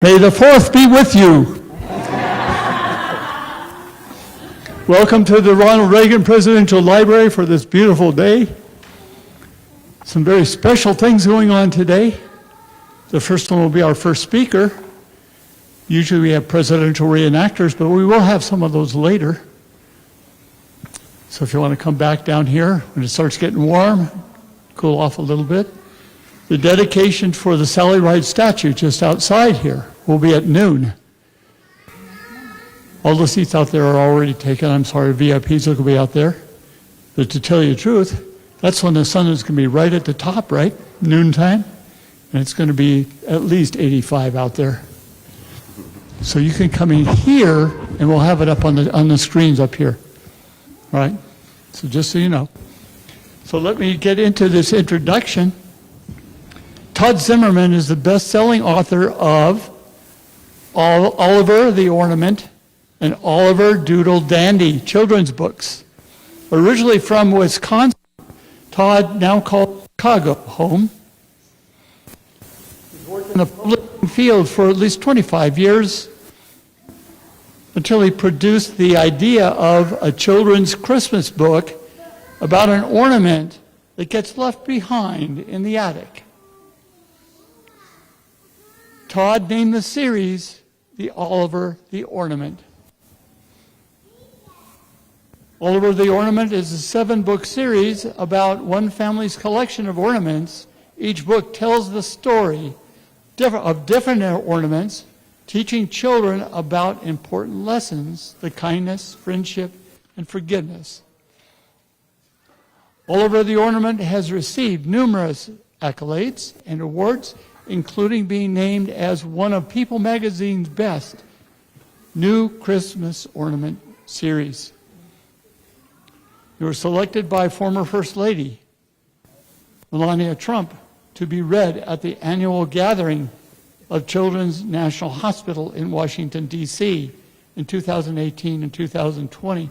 May the fourth be with you. Welcome to the Ronald Reagan Presidential Library for this beautiful day. Some very special things going on today. The first one will be our first speaker. Usually we have presidential reenactors, but we will have some of those later. So if you want to come back down here when it starts getting warm, cool off a little bit. The dedication for the Sally Ride statue just outside here will be at noon. All the seats out there are already taken. I'm sorry, VIPs will be out there. But to tell you the truth, that's when the sun is going to be right at the top, right? Noontime. And it's going to be at least 85 out there. So you can come in here, and we'll have it up on the screens up here. All right? So just so you know. So let me get into this introduction. Todd Zimmerman is the best-selling author of Oliver the Ornament and Oliver Doodle Dandy children's books. Originally from Wisconsin, Todd, now called Chicago home, worked in the public field for at least 25 years until he produced the idea of a children's Christmas book about an ornament that gets left behind in the attic. Todd named the series the Oliver the Ornament. Oliver the Ornament is a 7-book series about one family's collection of ornaments. Each book tells the story of different ornaments, teaching children about important lessons, the kindness, friendship, and forgiveness. Oliver the Ornament has received numerous accolades and awards, including being named as one of People magazine's best new Christmas ornament series. It was selected by former First Lady Melania Trump to be read at the annual gathering of Children's National Hospital in Washington, D.C. in 2018 and 2020.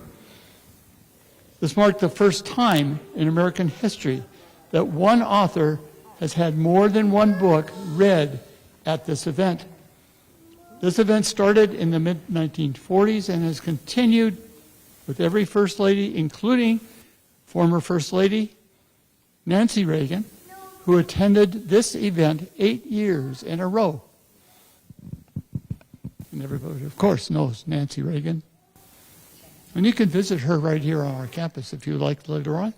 This marked the first time in American history that one author has had more than one book read at this event. This event started in the mid-1940s and has continued with every First Lady, including former First Lady Nancy Reagan, who attended this event 8 years in a row. And everybody, of course, knows Nancy Reagan. And you can visit her right here on our campus if you like later on.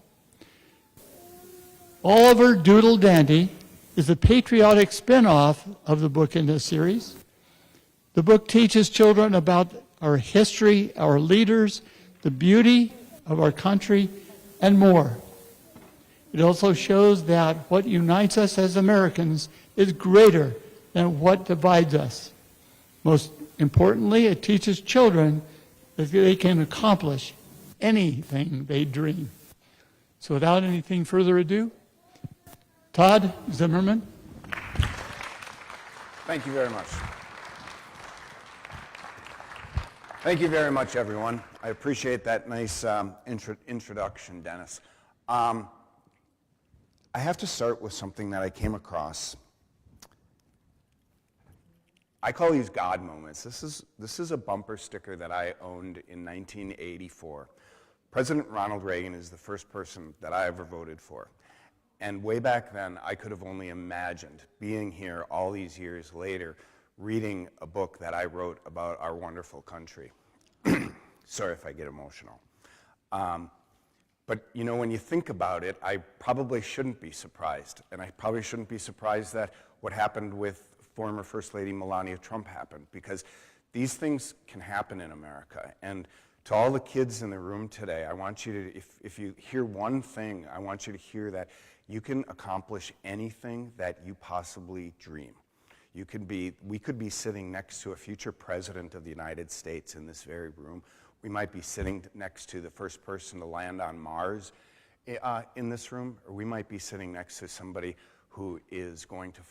Oliver Doodle Dandy is a patriotic spin-off of the book in this series. The book teaches children about our history, our leaders, the beauty of our country, and more. It also shows that what unites us as Americans is greater than what divides us. Most importantly, it teaches children that they can accomplish anything they dream. So without anything further ado, Todd Zimmerman. Thank you very much. Thank you very much, everyone. I appreciate that nice introduction, Dennis. I have to start with something that I came across. I call these God moments. This is a bumper sticker that I owned in 1984. President Ronald Reagan is the first person that I ever voted for. And way back then, I could have only imagined being here all these years later, reading a book that I wrote about our wonderful country. Sorry if I get emotional. But you know, when you think about it, I probably shouldn't be surprised. And I probably shouldn't be surprised that what happened with former First Lady Melania Trump happened, because these things can happen in America. And to all the kids in the room today, I want you to, if you hear one thing, I want you to hear that you can accomplish anything that you possibly dream. We could be sitting next to a future president of the United States in this very room. We might be sitting next to the first person to land on Mars in this room, or we might be sitting next to somebody who is going to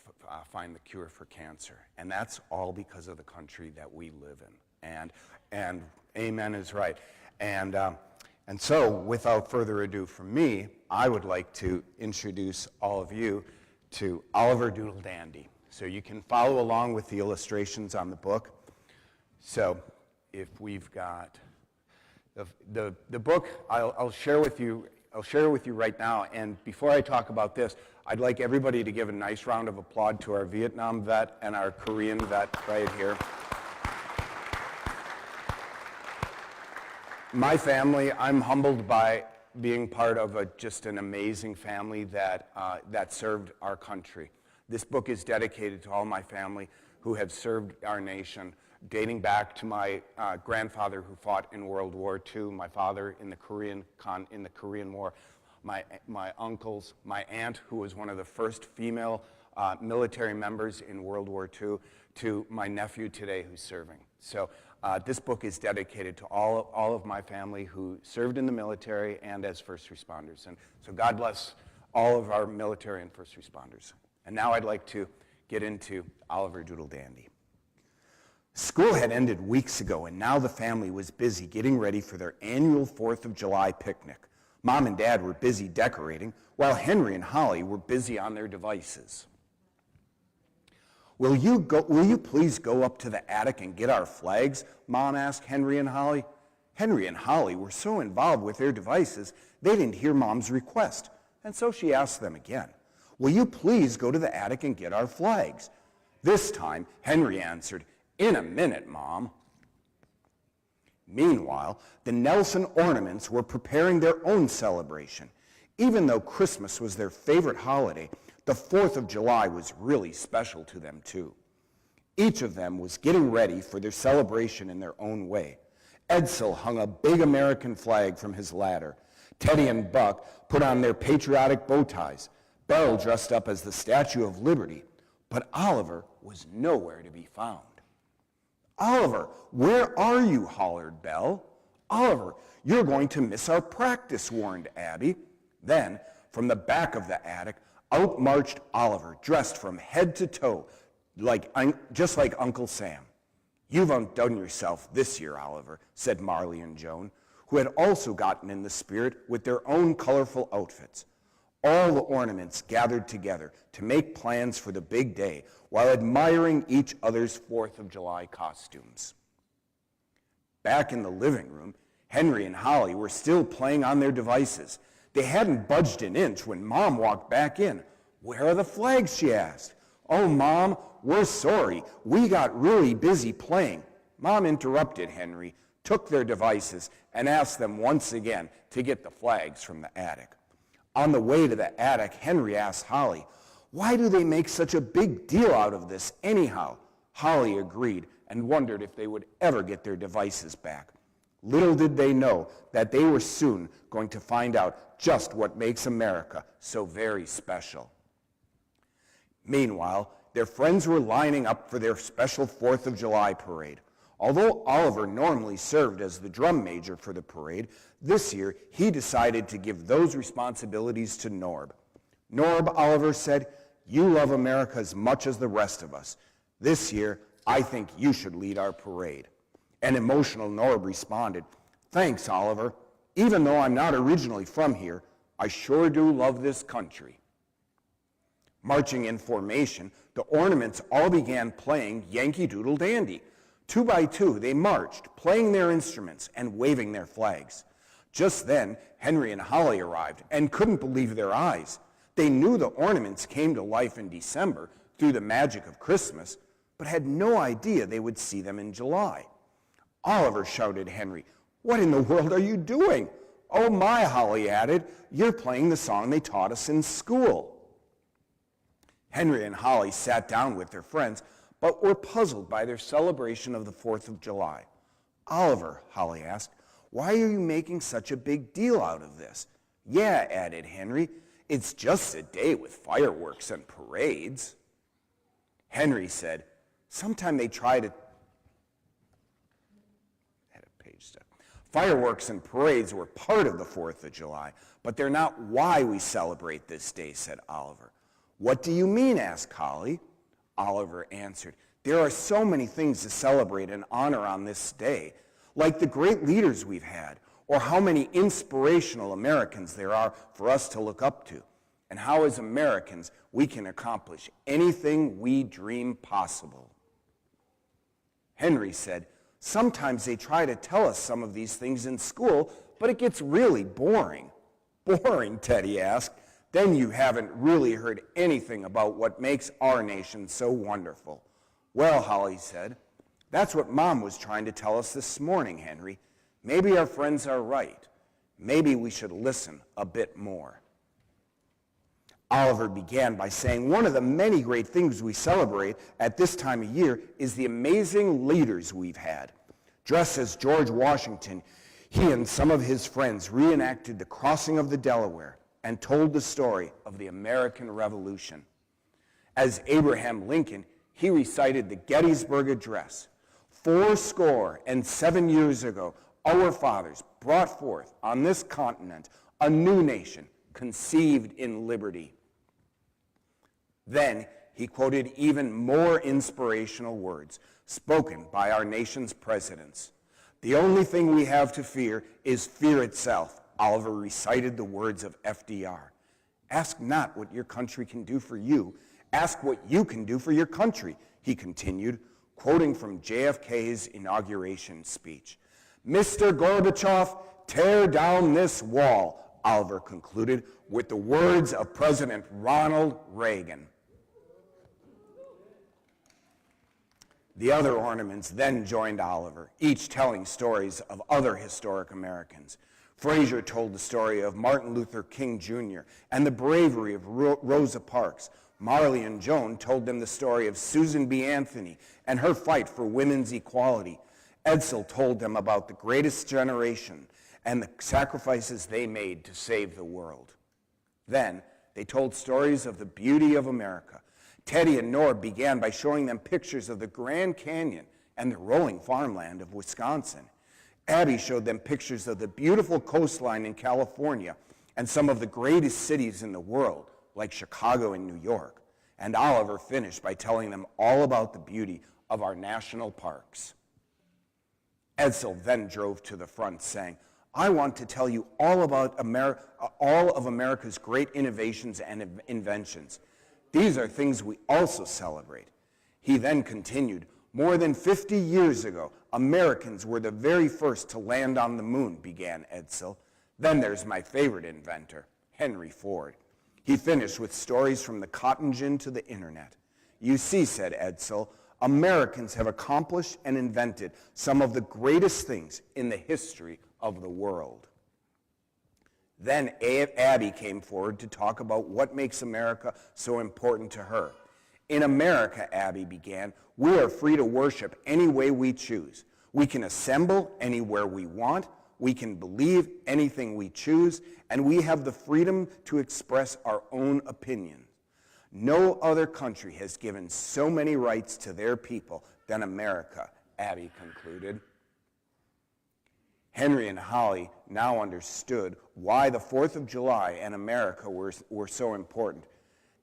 find the cure for cancer. And that's all because of the country that we live in. And amen is right. And so, without further ado from me, I would like to introduce all of you to Oliver Doodle Dandy. So you can follow along with the illustrations on the book. So if we've got the book, I'll share with you right now. And before I talk about this, I'd like everybody to give a nice round of applause to our Vietnam vet and our Korean vet right here. My family, I'm humbled by being part of just an amazing family that served our country. This book is dedicated to all my family who have served our nation, dating back to my grandfather who fought in World War II, my father in the Korean War, my uncles, my aunt who was one of the first female military members in World War II, to my nephew today who's serving. So this book is dedicated to all of my family who served in the military and as first responders. And so God bless all of our military and first responders. And now I'd like to get into Oliver Doodle Dandy. School had ended weeks ago, and now the family was busy getting ready for their annual 4th of July picnic. Mom and Dad were busy decorating, while Henry and Holly were busy on their devices. Will you please go up to the attic and get our flags? Mom asked Henry and Holly. Henry and Holly were so involved with their devices, they didn't hear Mom's request, and so she asked them again. Will you please go to the attic and get our flags? This time, Henry answered, in a minute, Mom. Meanwhile, the Nelson Ornaments were preparing their own celebration. Even though Christmas was their favorite holiday, the 4th of July was really special to them too. Each of them was getting ready for their celebration in their own way. Edsel hung a big American flag from his ladder. Teddy and Buck put on their patriotic bow ties. Belle dressed up as the Statue of Liberty, but Oliver was nowhere to be found. Oliver, where are you? Hollered Belle. Oliver, you're going to miss our practice, warned Abby. Then, from the back of the attic, out marched Oliver, dressed from head to toe, just like Uncle Sam. You've outdone yourself this year, Oliver, said Marley and Joan, who had also gotten in the spirit with their own colorful outfits. All the ornaments gathered together to make plans for the big day while admiring each other's 4th of July costumes. Back in the living room, Henry and Holly were still playing on their devices. They hadn't budged an inch when Mom walked back in. Where are the flags? She asked. Oh, Mom, we're sorry. We got really busy playing. Mom interrupted Henry, took their devices, and asked them once again to get the flags from the attic. On the way to the attic, Henry asked Holly, why do they make such a big deal out of this anyhow? Holly agreed and wondered if they would ever get their devices back. Little did they know that they were soon going to find out just what makes America so very special. Meanwhile, their friends were lining up for their special 4th of July parade. Although Oliver normally served as the drum major for the parade, this year he decided to give those responsibilities to Norb. Norb, Oliver said, you love America as much as the rest of us. This year, I think you should lead our parade. An emotional Norb responded, thanks, Oliver. Even though I'm not originally from here, I sure do love this country. Marching in formation, the ornaments all began playing Yankee Doodle Dandy. 2 by 2, they marched, playing their instruments and waving their flags. Just then, Henry and Holly arrived and couldn't believe their eyes. They knew the ornaments came to life in December through the magic of Christmas, but had no idea they would see them in July. Oliver, shouted Henry, what in the world are you doing? Oh my, Holly added, you're playing the song they taught us in school. Henry and Holly sat down with their friends, but were puzzled by their celebration of the 4th of July. Oliver, Holly asked, why are you making such a big deal out of this? Yeah, added Henry, it's just a day with fireworks and parades. Henry said, sometime they try to... Fireworks and parades were part of the 4th of July, but they're not why we celebrate this day, said Oliver. What do you mean? Asked Holly. Oliver answered, there are so many things to celebrate and honor on this day, like the great leaders we've had, or how many inspirational Americans there are for us to look up to. and how as Americans we can accomplish anything we dream possible. Henry said, "Sometimes they try to tell us some of these things in school, but it gets really boring." "Boring?" Teddy asked. "Then you haven't really heard anything about what makes our nation so wonderful." "Well," Holly said, "that's what Mom was trying to tell us this morning, Henry. Maybe our friends are right. Maybe we should listen a bit more." Oliver began by saying, "One of the many great things we celebrate at this time of year is the amazing leaders we've had. Dressed as George Washington, he and some of his friends reenacted the crossing of the Delaware and told the story of the American Revolution. As Abraham Lincoln, he recited the Gettysburg Address. 77 years ago, our fathers brought forth on this continent a new nation conceived in liberty." Then he quoted even more inspirational words spoken by our nation's presidents. "The only thing we have to fear is fear itself." Oliver recited the words of FDR. "Ask not what your country can do for you. Ask what you can do for your country," he continued, quoting from JFK's inauguration speech. "Mr. Gorbachev, tear down this wall," Oliver concluded with the words of President Ronald Reagan. The other ornaments then joined Oliver, each telling stories of other historic Americans. Frazier told the story of Martin Luther King Jr. and the bravery of Rosa Parks. Marley and Joan told them the story of Susan B. Anthony and her fight for women's equality. Edsel told them about the greatest generation and the sacrifices they made to save the world. Then they told stories of the beauty of America. Teddy and Nora began by showing them pictures of the Grand Canyon and the rolling farmland of Wisconsin. Abby showed them pictures of the beautiful coastline in California and some of the greatest cities in the world, like Chicago and New York. And Oliver finished by telling them all about the beauty of our national parks. Edsel then drove to the front saying, "I want to tell you all about all of America's great innovations and inventions. These are things we also celebrate." He then continued, "More than 50 years ago, Americans were the very first to land on the moon," began Edsel. "Then there's my favorite inventor, Henry Ford." He finished with stories from the cotton gin to the internet. "You see," said Edsel, "Americans have accomplished and invented some of the greatest things in the history of the world." Then Abby came forward to talk about what makes America so important to her. "In America," Abby began, "we are free to worship any way we choose. We can assemble anywhere we want. We can believe anything we choose. And we have the freedom to express our own opinions. No other country has given so many rights to their people than America," Abby concluded. Henry and Holly now understood why the 4th of July and America were so important.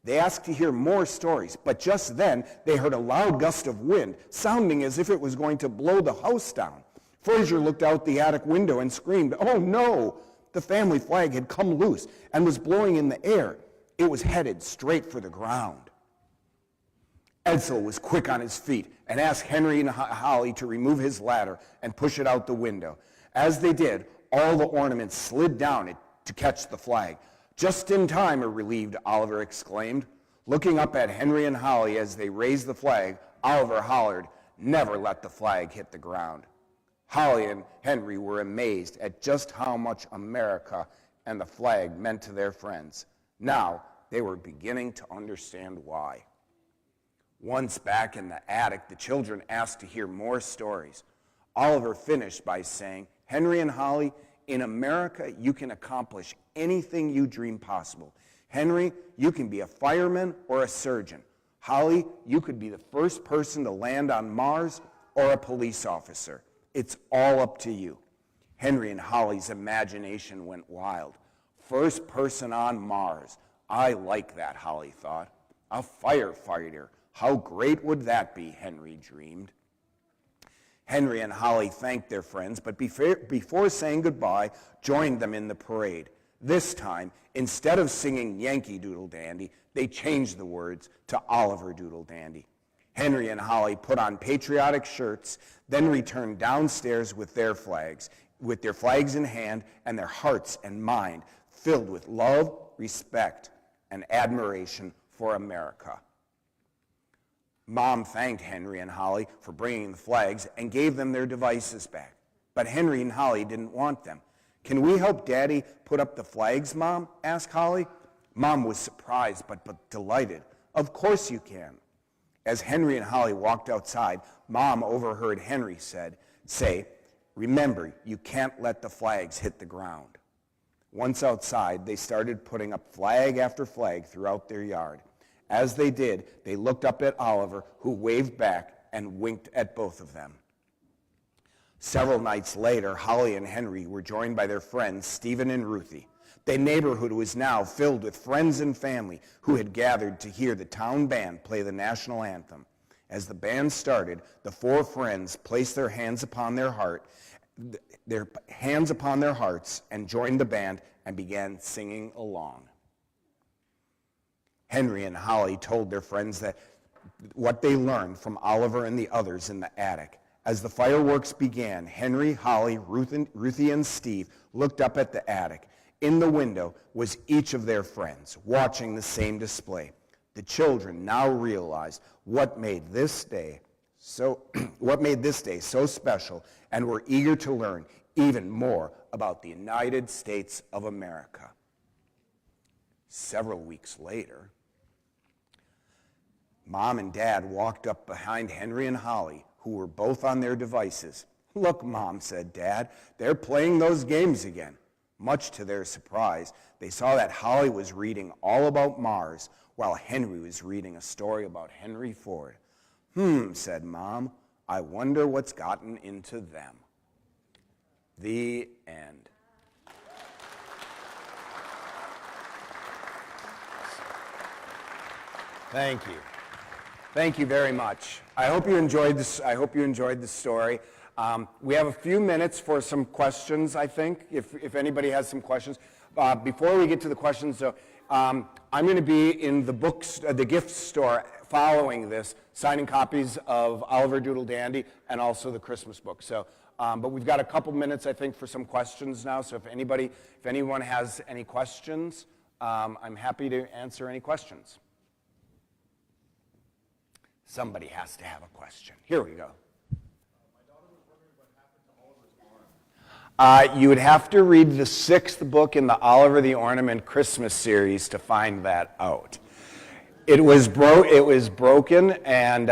They asked to hear more stories, but just then they heard a loud gust of wind, sounding as if it was going to blow the house down. Frazier looked out the attic window and screamed, "Oh no!" The family flag had come loose and was blowing in the air. It was headed straight for the ground. Edsel was quick on his feet and asked Henry and Holly to remove his ladder and push it out the window. As they did, all the ornaments slid down to catch the flag. "Just in time," a relieved Oliver exclaimed. Looking up at Henry and Holly as they raised the flag, Oliver hollered, "Never let the flag hit the ground." Holly and Henry were amazed at just how much America and the flag meant to their friends. Now they were beginning to understand why. Once back in the attic, the children asked to hear more stories. Oliver finished by saying, "Henry and Holly, in America, you can accomplish anything you dream possible. Henry, you can be a fireman or a surgeon. Holly, you could be the first person to land on Mars or a police officer. It's all up to you." Henry and Holly's imagination went wild. First person on Mars. I like that, Holly thought. A firefighter. How great would that be, Henry dreamed. Henry and Holly thanked their friends, but before saying goodbye, joined them in the parade. This time, instead of singing Yankee Doodle Dandy, they changed the words to Oliver Doodle Dandy. Henry and Holly put on patriotic shirts, then returned downstairs with their flags in hand and their hearts and mind filled with love, respect, and admiration for America. Mom thanked Henry and Holly for bringing the flags and gave them their devices back. But Henry and Holly didn't want them. "Can we help Daddy put up the flags, Mom?" asked Holly. Mom was surprised but delighted. "Of course you can." As Henry and Holly walked outside, Mom overheard Henry say, "Remember, you can't let the flags hit the ground." Once outside, they started putting up flag after flag throughout their yard. As they did, they looked up at Oliver, who waved back and winked at both of them. Several nights later, Holly and Henry were joined by their friends, Stephen and Ruthie. The neighborhood was now filled with friends and family who had gathered to hear the town band play the national anthem. As the band started, the four friends placed their hands upon their hearts and joined the band and began singing along. Henry and Holly told their friends that what they learned from Oliver and the others in the attic. As the fireworks began, Henry, Holly, Ruthie, and Steve looked up at the attic. In the window was each of their friends, watching the same display. The children now realized what made this day so special, and were eager to learn even more about the United States of America. Several weeks later, Mom and Dad walked up behind Henry and Holly, who were both on their devices. "Look, Mom," said Dad, "they're playing those games again." Much to their surprise, they saw that Holly was reading all about Mars, while Henry was reading a story about Henry Ford. Said Mom, "I wonder what's gotten into them." The end. Thank you. Thank you very much. I hope you enjoyed this. I hope you enjoyed the story. We have a few minutes for some questions, I think, if anybody has some questions. Before we get to the questions, though, I'm going to be in the gift store following this, signing copies of Oliver Doodle Dandy and also the Christmas book. So, but we've got a couple minutes, I think, for some questions now. So if anyone has any questions, I'm happy to answer any questions. Somebody has to have a question. Here we go. My daughter was wondering what happened to Oliver's arm. You would have to read the 6th book in the Oliver the Ornament Christmas series to find that out. It was broken, and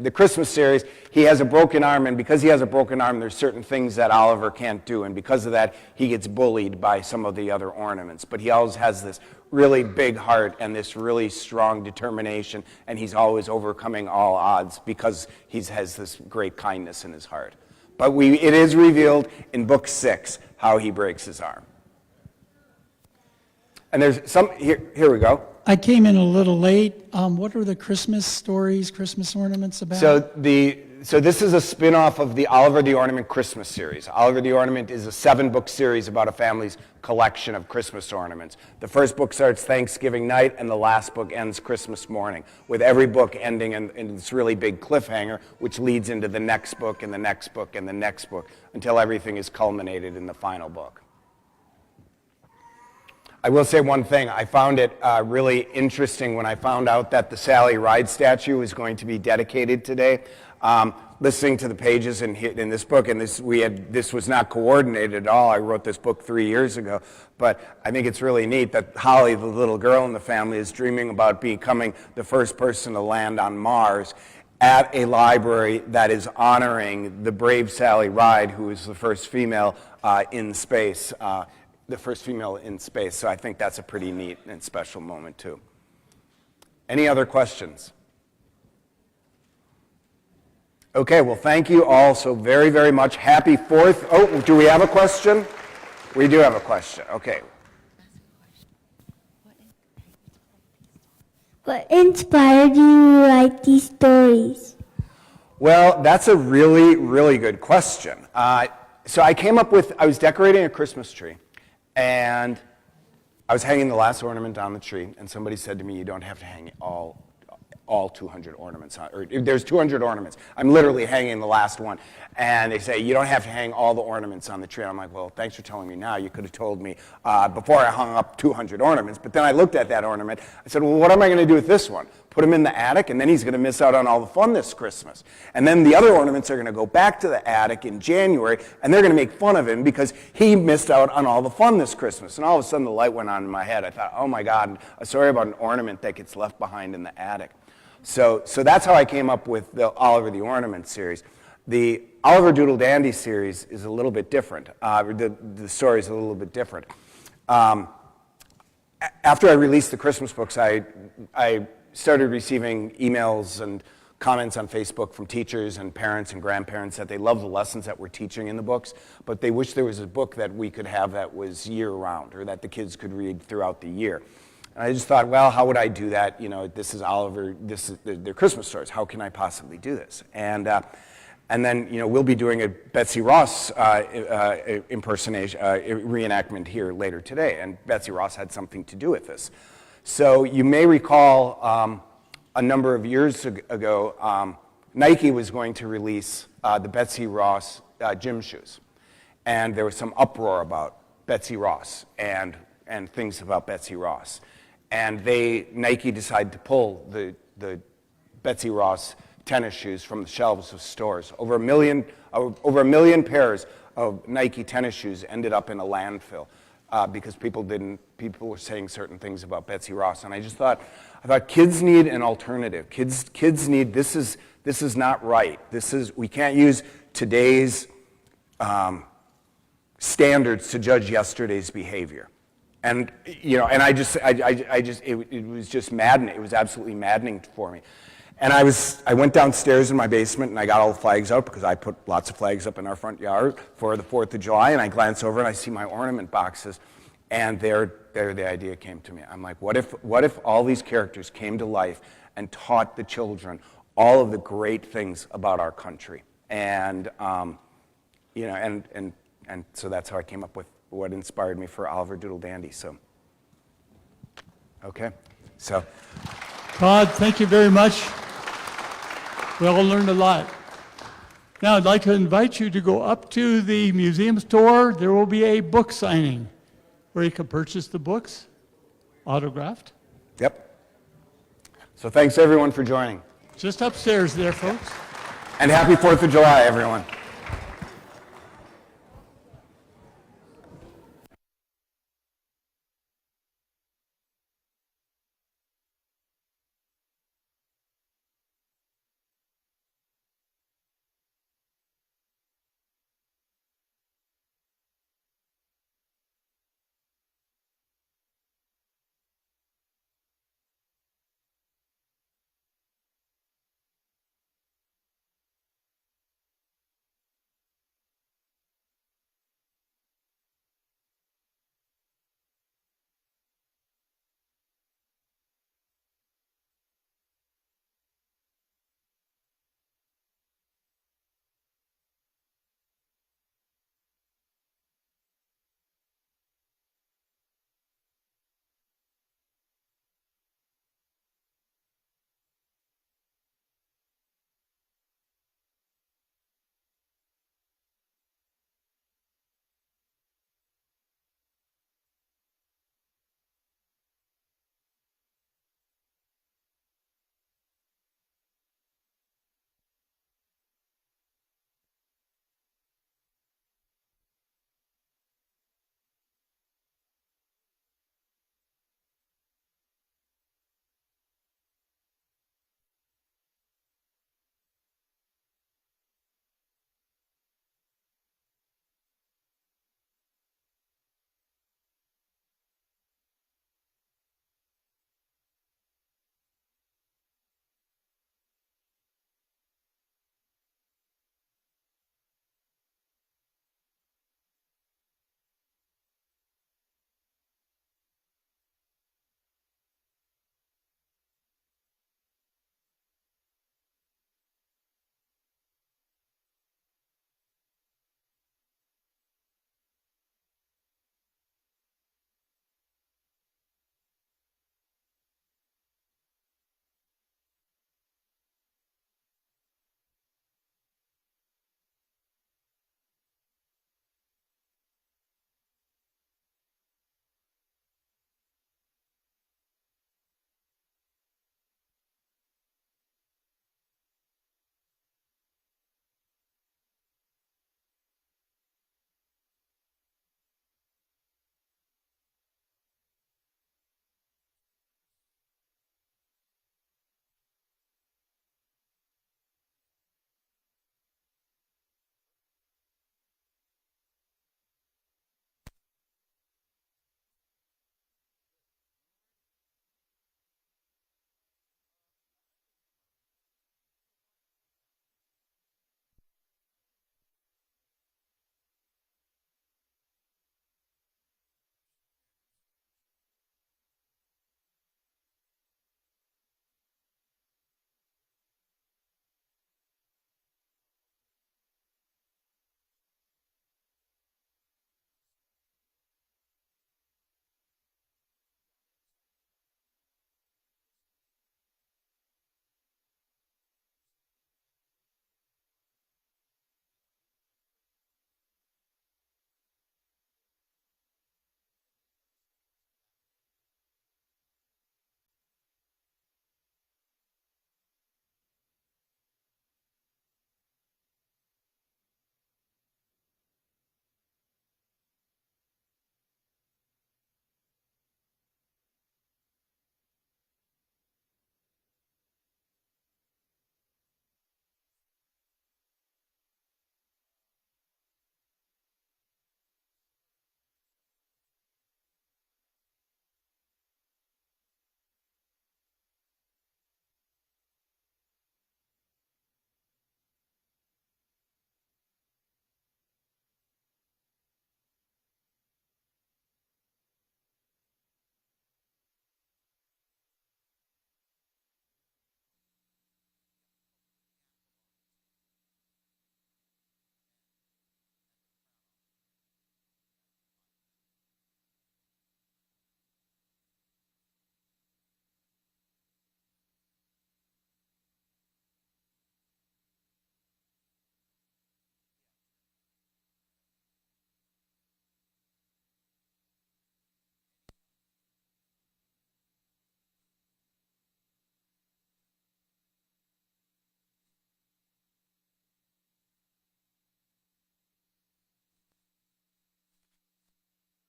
the Christmas series, he has a broken arm, and because he has a broken arm, there's certain things that Oliver can't do, and because of that, he gets bullied by some of the other ornaments. But he always has this really big heart and this really strong determination, and he's always overcoming all odds because he has this great kindness in his heart. But it is revealed in book 6 how he breaks his arm. And there's here we go. I came in a little late. What are the Christmas stories, Christmas ornaments about? So this is a spin-off of the Oliver the Ornament Christmas series. Oliver the Ornament is a 7-book series about a family's collection of Christmas ornaments. The first book starts Thanksgiving night, and the last book ends Christmas morning, with every book ending in this really big cliffhanger, which leads into the next book and the next book and the next book, until everything is culminated in the final book. I will say one thing. I found it really interesting when I found out that the Sally Ride statue was going to be dedicated today. Listening to the pages in this book, and this was not coordinated at all. I wrote this book 3 years ago, but I think it's really neat that Holly, the little girl in the family, is dreaming about becoming the first person to land on Mars at a library that is honoring the brave Sally Ride, who is the first female in space. So I think that's a pretty neat and special moment, too. Any other questions? Okay, well, thank you all so very, very much. Happy 4th. Oh, do we have a question? We do have a question. Okay. What inspired you to write these stories? Well, that's a really, really good question. So I was decorating a Christmas tree, and I was hanging the last ornament on the tree, and somebody said to me, you don't have to hang all 200 ornaments on, or there's 200 ornaments. I'm literally hanging the last one. And they say, you don't have to hang all the ornaments on the tree. I'm like, well, thanks for telling me now. You could have told me before I hung up 200 ornaments. But then I looked at that ornament. I said, well, what am I going to do with this one? Put him in the attic, and then he's going to miss out on all the fun this Christmas. And then the other ornaments are going to go back to the attic in January, and they're going to make fun of him because he missed out on all the fun this Christmas. And all of a sudden, the light went on in my head. I thought, oh, my God, a story about an ornament that gets left behind in the attic. So that's how I came up with the Oliver the Ornament series. The Oliver Doodle Dandy series is a little bit different. The story is a little bit different. After I released the Christmas books, I started receiving emails and comments on Facebook from teachers and parents and grandparents that they love the lessons that we're teaching in the books, but they wish there was a book that we could have that was year-round or that the kids could read throughout the year. And I just thought, well, how would I do that? You know, this is Oliver, this is their Christmas stories. How can I possibly do this? And then, you know, we'll be doing a Betsy Ross impersonation, reenactment here later today. And Betsy Ross had something to do with this. So you may recall a number of years ago, Nike was going to release the Betsy Ross gym shoes. And there was some uproar about Betsy Ross and things about Betsy Ross. And Nike decided to pull the Betsy Ross tennis shoes from the shelves of stores. Over a million pairs of Nike tennis shoes ended up in a landfill because people were saying certain things about Betsy Ross. And I thought kids need an alternative. Kids need, this is not right. We can't use today's standards to judge yesterday's behavior. And you know, and it was just maddening. It was absolutely maddening for me. And I went downstairs in my basement and I got all the flags out because I put lots of flags up in our front yard for the 4th of July. And I glance over and I see my ornament boxes, and there the idea came to me. I'm like, what if all these characters came to life and taught the children all of the great things about our country? And you know, and so that's how I came up with what inspired me for Oliver Doodle Dandy. So, okay, so. Todd, thank you very much. We all learned a lot. Now I'd like to invite you to go up to the museum store. There will be a book signing where you can purchase the books, autographed. Yep. So thanks everyone for joining. Just upstairs there, folks. And happy 4th of July, everyone.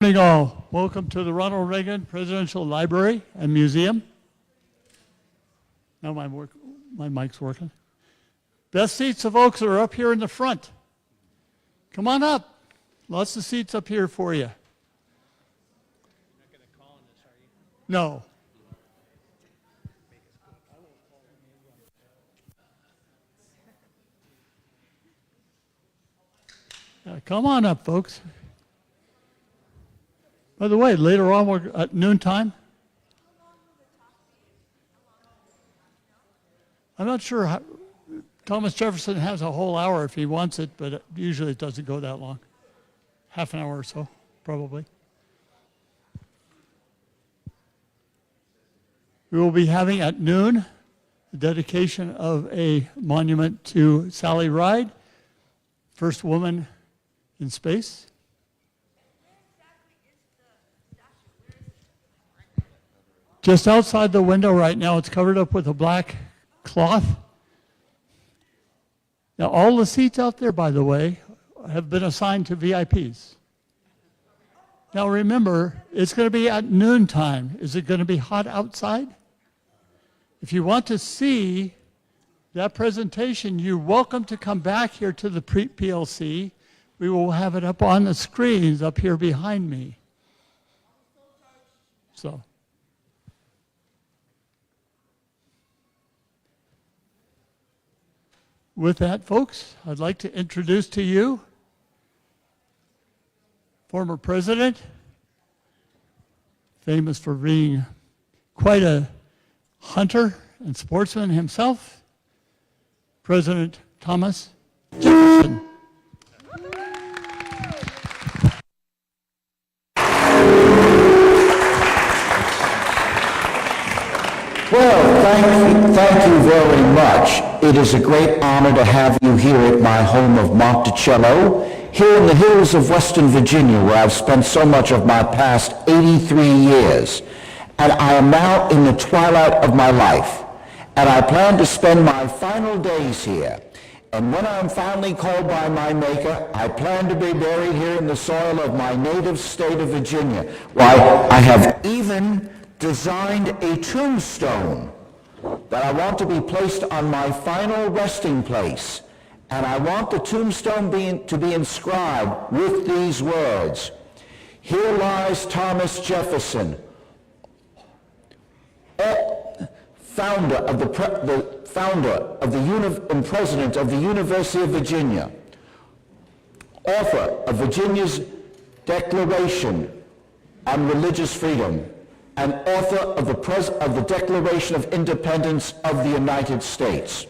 Good morning all. Welcome to the Ronald Reagan Presidential Library and Museum. Now my mic's working. Best seats of Oaks are up here in the front. Come on up. Lots of seats up here for you. You're not going to call on this, are you? No. Come on up, folks. By the way, later on, we're at noontime. I'm not sure how, Thomas Jefferson has a whole hour if he wants it, but usually it doesn't go that long. Half an hour or so, probably. We will be having at noon the dedication of a monument to Sally Ride, first woman in space. Just outside the window right now, it's covered up with a black cloth. Now, all the seats out there, by the way, have been assigned to VIPs. Now, remember, it's going to be at noontime. Is it going to be hot outside? If you want to see that presentation, you're welcome to come back here to the PLC. We will have it up on the screens up here behind me. So. With that, folks, I'd like to introduce to you former president, famous for being quite a hunter and sportsman himself, President Thomas Jefferson. Well, thank you very much. It is a great honor to have you here at my home of Monticello, here in the hills of Western Virginia, where I've spent so much of my past 83 years. And I am now in the twilight of my life, and I plan to spend my final days here. And when I am finally called by my Maker, I plan to be buried here in the soil of my native state of Virginia. Why, I have even designed a tombstone that I want to be placed on my final resting place. And I want the tombstone to be inscribed with these words: "Here lies Thomas Jefferson, founder of and president of the University of Virginia, author of Virginia's Declaration on Religious Freedom, and author of the Declaration of Independence of the United States."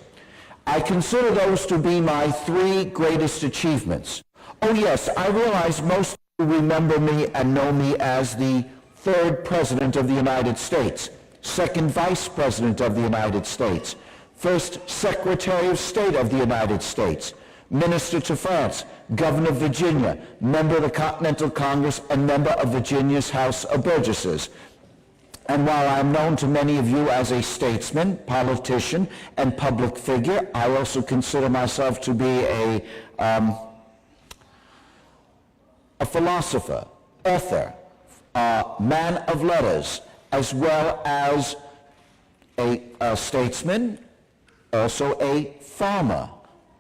I consider those to be my three greatest achievements. Oh yes, I realize most of you remember me and know me as the third President of the United States, second Vice President of the United States, first Secretary of State of the United States, Minister to France, Governor of Virginia, member of the Continental Congress, and member of Virginia's House of Burgesses. And while I'm known to many of you as a statesman, politician, and public figure, I also consider myself to be a philosopher, author, man of letters, as well as a statesman, also a farmer,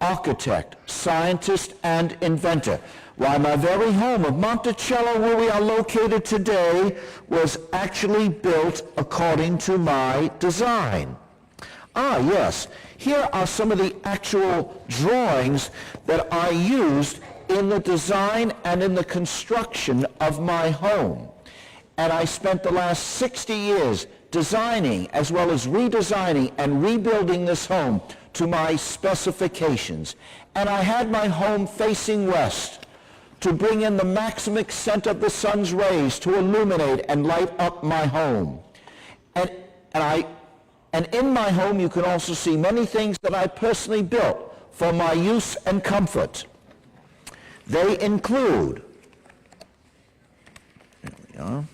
architect, scientist, and inventor. Why, my very home of Monticello, where we are located today, was actually built according to my design. Ah, yes, here are some of the actual drawings that I used in the design and in the construction of my home. And I spent the last 60 years designing as well as redesigning and rebuilding this home to my specifications. And I had my home facing west to bring in the maximum extent of the sun's rays to illuminate and light up my home. And in my home you can also see many things that I personally built for my use and comfort. They include, there we are,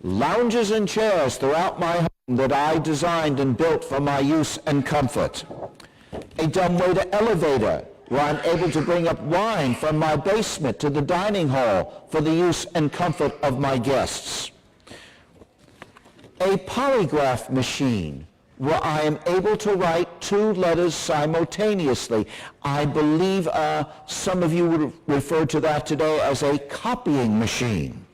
lounges and chairs throughout my home that I designed and built for my use and comfort. A dumbwaiter elevator where I'm able to bring up wine from my basement to the dining hall for the use and comfort of my guests. A polygraph machine where I am able to write 2 letters simultaneously. I believe some of you would refer to that today as a copying machine.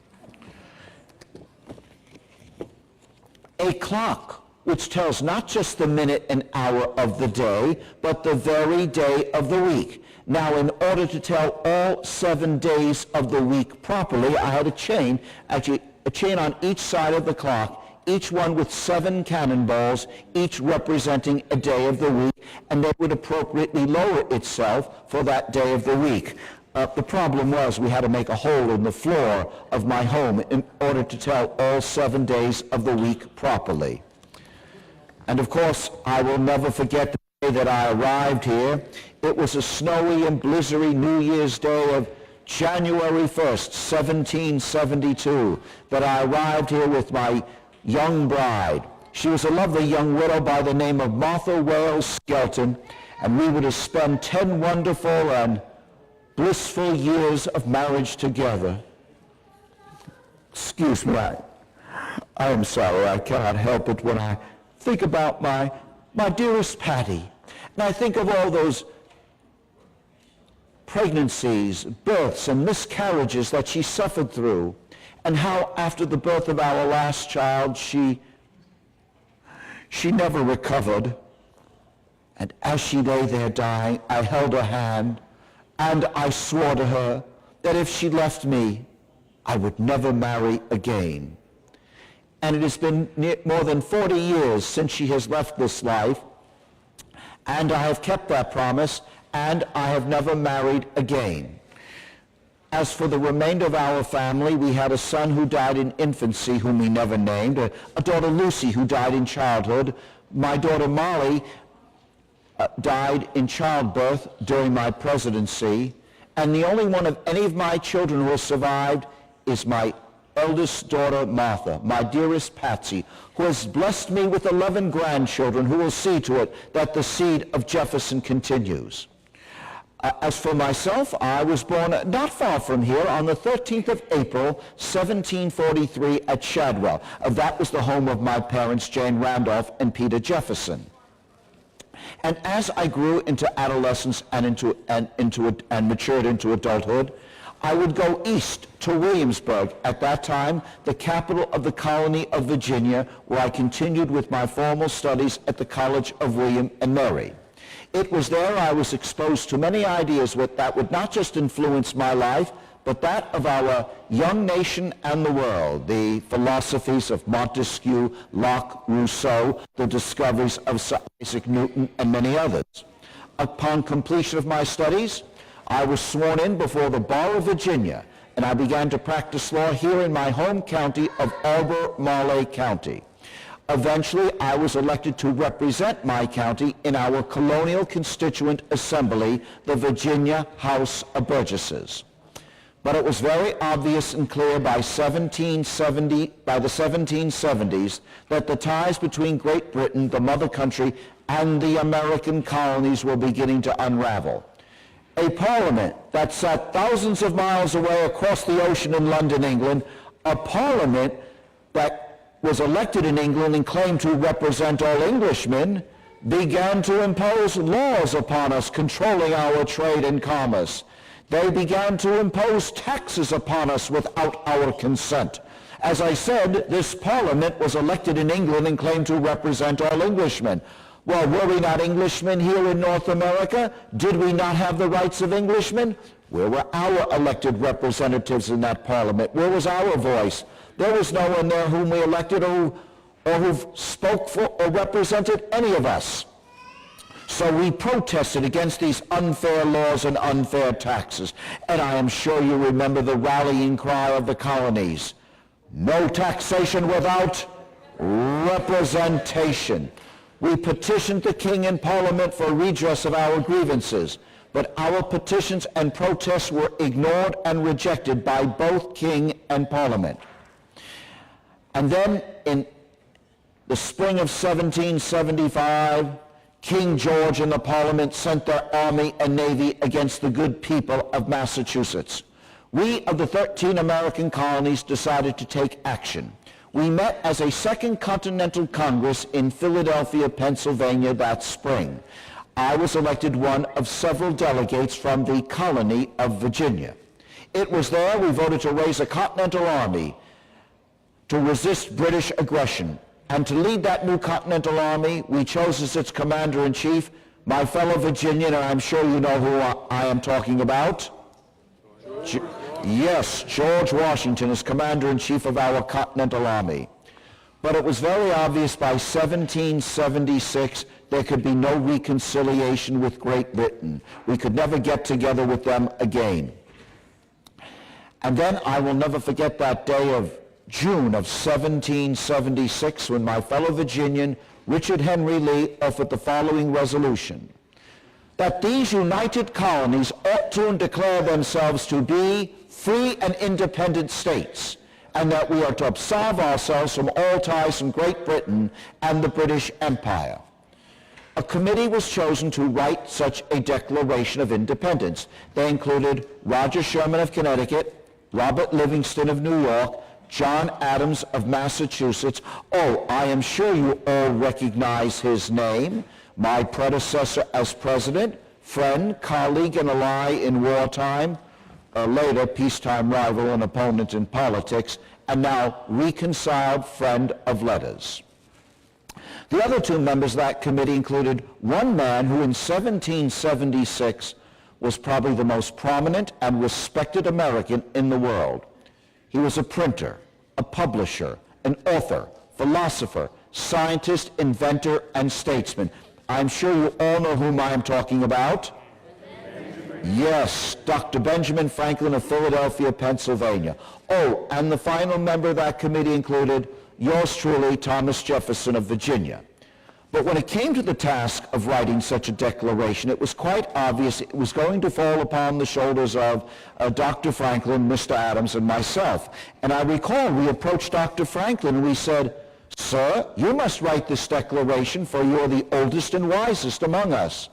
A clock which tells not just the minute and hour of the day, but the very day of the week. Now, in order to tell all 7 days of the week properly, I had a chain on each side of the clock, each one with 7 cannonballs, each representing a day of the week, and they would appropriately lower itself for that day of the week. The problem was we had to make a hole in the floor of my home in order to tell all 7 days of the week properly. And of course, I will never forget the day that I arrived here. It was a snowy and blizzardy New Year's Day of January 1st, 1772, that I arrived here with my young bride. She was a lovely young widow by the name of Martha Wales Skelton, and we were to spend 10 wonderful and blissful years of marriage together. Excuse me, I am sorry, I cannot help it when I think about my dearest Patty. And I think of all those pregnancies, births, and miscarriages that she suffered through, and how after the birth of our last child, she never recovered. And as she lay there dying, I held her hand, and I swore to her that if she left me, I would never marry again. And it has been more than 40 years since she has left this life, and I have kept that promise, and I have never married again. As for the remainder of our family, we had a son who died in infancy, whom we never named, a daughter Lucy, who died in childhood. My daughter Molly died in childbirth during my presidency, and the only one of any of my children who has survived is my eldest daughter Martha, my dearest Patsy, who has blessed me with 11 grandchildren who will see to it that the seed of Jefferson continues. As for myself, I was born not far from here on the 13th of April, 1743 at Shadwell. That was the home of my parents, Jane Randolph and Peter Jefferson. And as I grew into adolescence and matured into adulthood, I would go east to Williamsburg, at that time the capital of the colony of Virginia, where I continued with my formal studies at the College of William and Mary. It was there I was exposed to many ideas that would not just influence my life, but that of our young nation and the world, the philosophies of Montesquieu, Locke, Rousseau, the discoveries of Sir Isaac Newton, and many others. Upon completion of my studies, I was sworn in before the Bar of Virginia, and I began to practice law here in my home county of Albemarle County. Eventually, I was elected to represent my county in our colonial constituent assembly, the Virginia House of Burgesses. But it was very obvious and clear by the 1770s that the ties between Great Britain, the mother country, and the American colonies were beginning to unravel. A parliament that sat thousands of miles away across the ocean in London, England, a parliament that was elected in England and claimed to represent all Englishmen, began to impose laws upon us controlling our trade and commerce. They began to impose taxes upon us without our consent. As I said, this parliament was elected in England and claimed to represent all Englishmen. Well, were we not Englishmen here in North America? Did we not have the rights of Englishmen? Where were our elected representatives in that parliament? Where was our voice? There was no one there whom we elected or who spoke for or represented any of us. So we protested against these unfair laws and unfair taxes. And I am sure you remember the rallying cry of the colonies. No taxation without representation. We petitioned the king and parliament for redress of our grievances, but our petitions and protests were ignored and rejected by both king and parliament. And then in the spring of 1775, King George and the Parliament sent their army and navy against the good people of Massachusetts. We of the 13 American colonies decided to take action. We met as a Second Continental Congress in Philadelphia, Pennsylvania that spring. I was elected one of several delegates from the colony of Virginia. It was there we voted to raise a Continental Army to resist British aggression. And to lead that new Continental Army, we chose as its commander-in-chief my fellow Virginian, and I'm sure you know who I am talking about. Yes, George Washington is commander-in-chief of our Continental Army. But it was very obvious by 1776 there could be no reconciliation with Great Britain. We could never get together with them again. And then I will never forget that day of June of 1776 when my fellow Virginian, Richard Henry Lee, offered the following resolution: that these united colonies ought to declare themselves to be free and independent states, and that we are to absolve ourselves from all ties from Great Britain and the British Empire. A committee was chosen to write such a Declaration of Independence. They included Roger Sherman of Connecticut, Robert Livingston of New York, John Adams of Massachusetts. Oh, I am sure you all recognize his name. My predecessor as president, friend, colleague, and ally in wartime, later peacetime rival and opponent in politics, and now reconciled friend of letters. The other two members of that committee included one man who in 1776 was probably the most prominent and respected American in the world. He was a printer, a publisher, an author, philosopher, scientist, inventor, and statesman. I'm sure you all know whom I am talking about. Yes, Dr. Benjamin Franklin of Philadelphia, Pennsylvania. Oh, and the final member of that committee included yours truly, Thomas Jefferson of Virginia. But when it came to the task of writing such a declaration, it was quite obvious it was going to fall upon the shoulders of Dr. Franklin, Mr. Adams, and myself. And I recall we approached Dr. Franklin and we said, "Sir, you must write this declaration, for you are the oldest and wisest among us."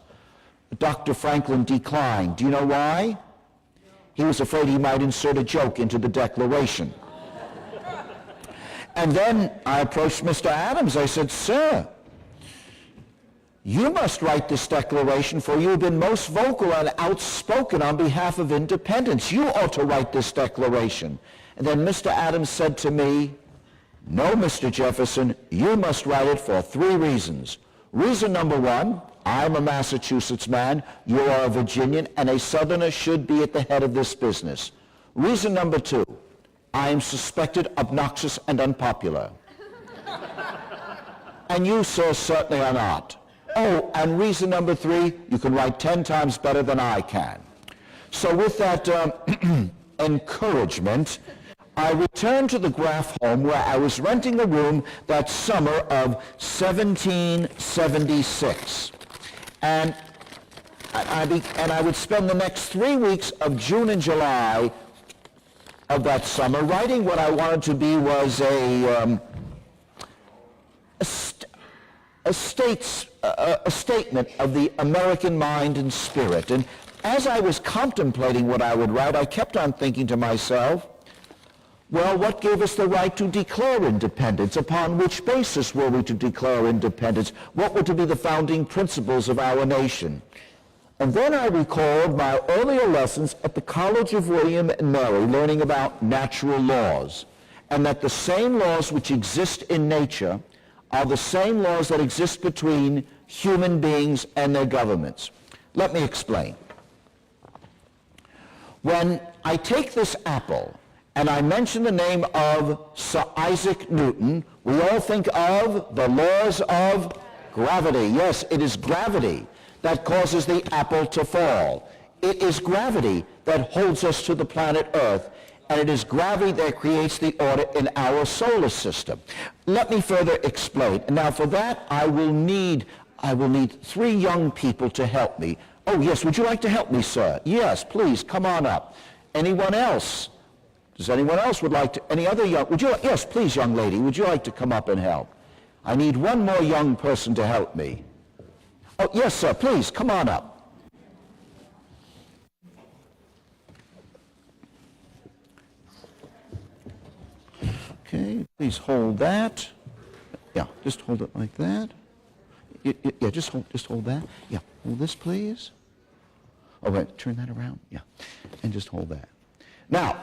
Dr. Franklin declined. Do you know why? He was afraid he might insert a joke into the declaration. And then I approached Mr. Adams. I said, "Sir, you must write this declaration, for you have been most vocal and outspoken on behalf of independence. You ought to write this declaration." And then Mr. Adams said to me, "No, Mr. Jefferson, you must write it for 3 reasons. Reason number 1, I'm a Massachusetts man, you are a Virginian, and a Southerner should be at the head of this business. Reason number 2, I am suspected obnoxious and unpopular. And you, sir, certainly are not. Oh, and reason number 3, you can write 10 times better than I can." So with that encouragement, I returned to the Graff home where I was renting a room that summer of 1776. And I would spend the next 3 weeks of June and July of that summer writing what I wanted to be was a statement of the American mind and spirit. And as I was contemplating what I would write, I kept on thinking to myself, well, what gave us the right to declare independence? Upon which basis were we to declare independence? What were to be the founding principles of our nation? And then I recalled my earlier lessons at the College of William and Mary, learning about natural laws, and that the same laws which exist in nature are the same laws that exist between human beings and their governments. Let me explain. When I take this apple and I mention the name of Sir Isaac Newton, we all think of the laws of gravity. Yes, it is gravity that causes the apple to fall. It is gravity that holds us to the planet Earth, and it is gravity that creates the order in our solar system. Let me further explain. Now for that, I will need 3 young people to help me. Oh yes, would you like to help me, sir? Yes, please, come on up. Anyone else? Does anyone else would like to, any other young, yes, please, young lady, would you like to come up and help? I need one more young person to help me. Oh, yes, sir, please, come on up. Okay, please hold that. Yeah, just hold it like that. Yeah, just hold that. Yeah, hold this, please. Oh, wait, turn that around. Yeah, and just hold that. Now,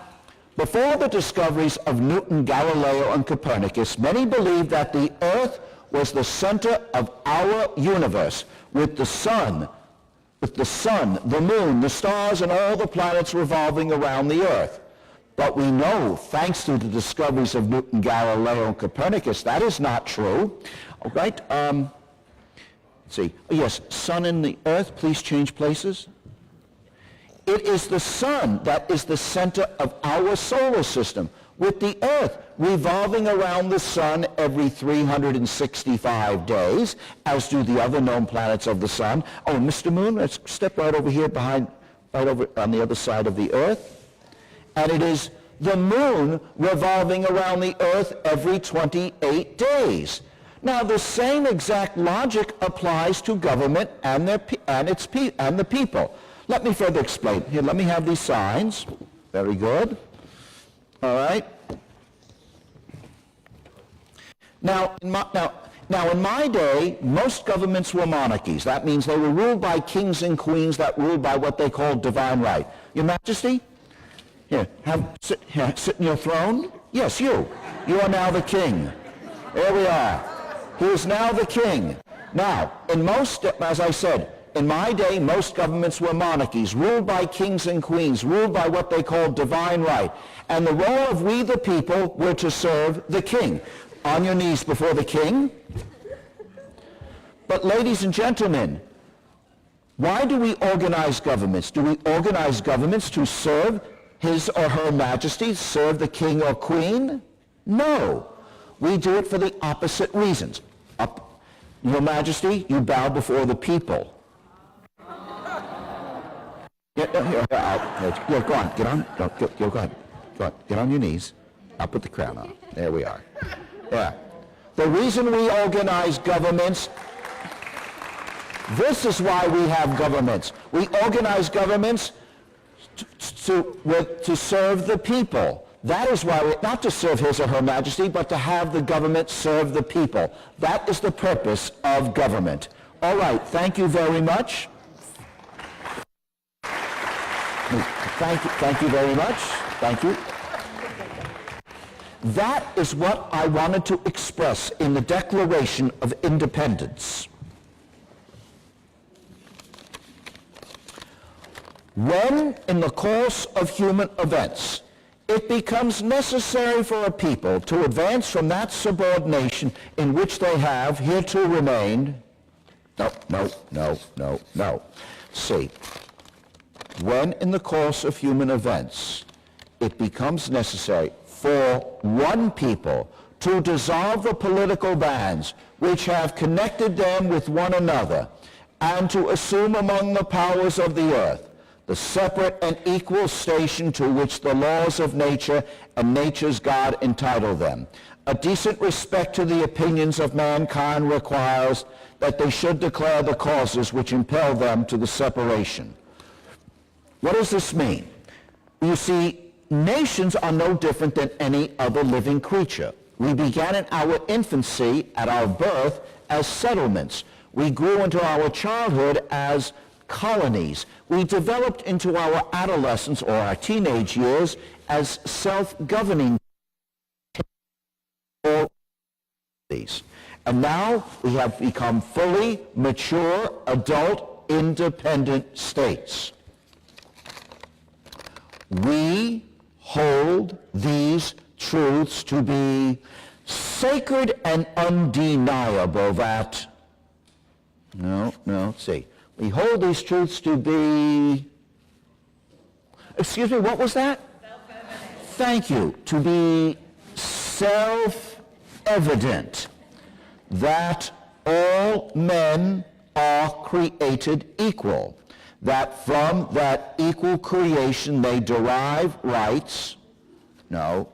before the discoveries of Newton, Galileo, and Copernicus, many believed that the Earth was the center of our universe, with the sun, the moon, the stars, and all the planets revolving around the Earth. But we know, thanks to the discoveries of Newton, Galileo, and Copernicus, that is not true. All right, let's see. Oh, yes, sun and the Earth, please change places. It is the sun that is the center of our solar system, with the Earth revolving around the sun every 365 days, as do the other known planets of the sun. Oh, Mr. Moon, let's step right over here right over on the other side of the Earth. And it is the moon revolving around the Earth every 28 days. Now, the same exact logic applies to government and the people. Let me further explain. Here, let me have these signs. Very good. All right. Now, in my day, most governments were monarchies. That means they were ruled by kings and queens that ruled by what they called divine right. Your Majesty, here, sit in your throne. Yes, you. You are now the king. There we are. He is now the king. Now, as I said, in my day, most governments were monarchies, ruled by kings and queens, ruled by what they called divine right. And the role of we the people were to serve the king. On your knees before the king. But ladies and gentlemen, why do we organize governments? Do we organize governments to serve his or her majesty, serve the king or queen? No. We do it for the opposite reasons. Your Majesty, you bow before the people. Go on, get on. Go on. Get on your knees. I'll put the crown on. There we are. Yeah. The reason we organize governments, this is why we have governments. We organize governments to serve the people. That is why, not to serve his or her majesty, but to have the government serve the people. That is the purpose of government. All right, thank you very much. Thank you very much. Thank you. That is what I wanted to express in the Declaration of Independence. When, in the course of human events, it becomes necessary for a people to advance from that subordination in which they have hitherto remained. No. See, when in the course of human events it becomes necessary for one people to dissolve the political bands which have connected them with one another, and to assume among the powers of the earth the separate and equal station to which the laws of nature and nature's God entitle them. A decent respect to the opinions of mankind requires that they should declare the causes which impel them to the separation. What does this mean? You see, nations are no different than any other living creature. We began in our infancy, at our birth, as settlements. We grew into our childhood as colonies. We developed into our adolescence or our teenage years as self-governing communities. And now we have become fully mature, adult, independent states. We hold these truths to be sacred and undeniable that, see. We hold these truths to be, excuse me, what was that? Self-evident. Thank you. To be self-evident that all men are created equal, that from that equal creation they derive rights. No.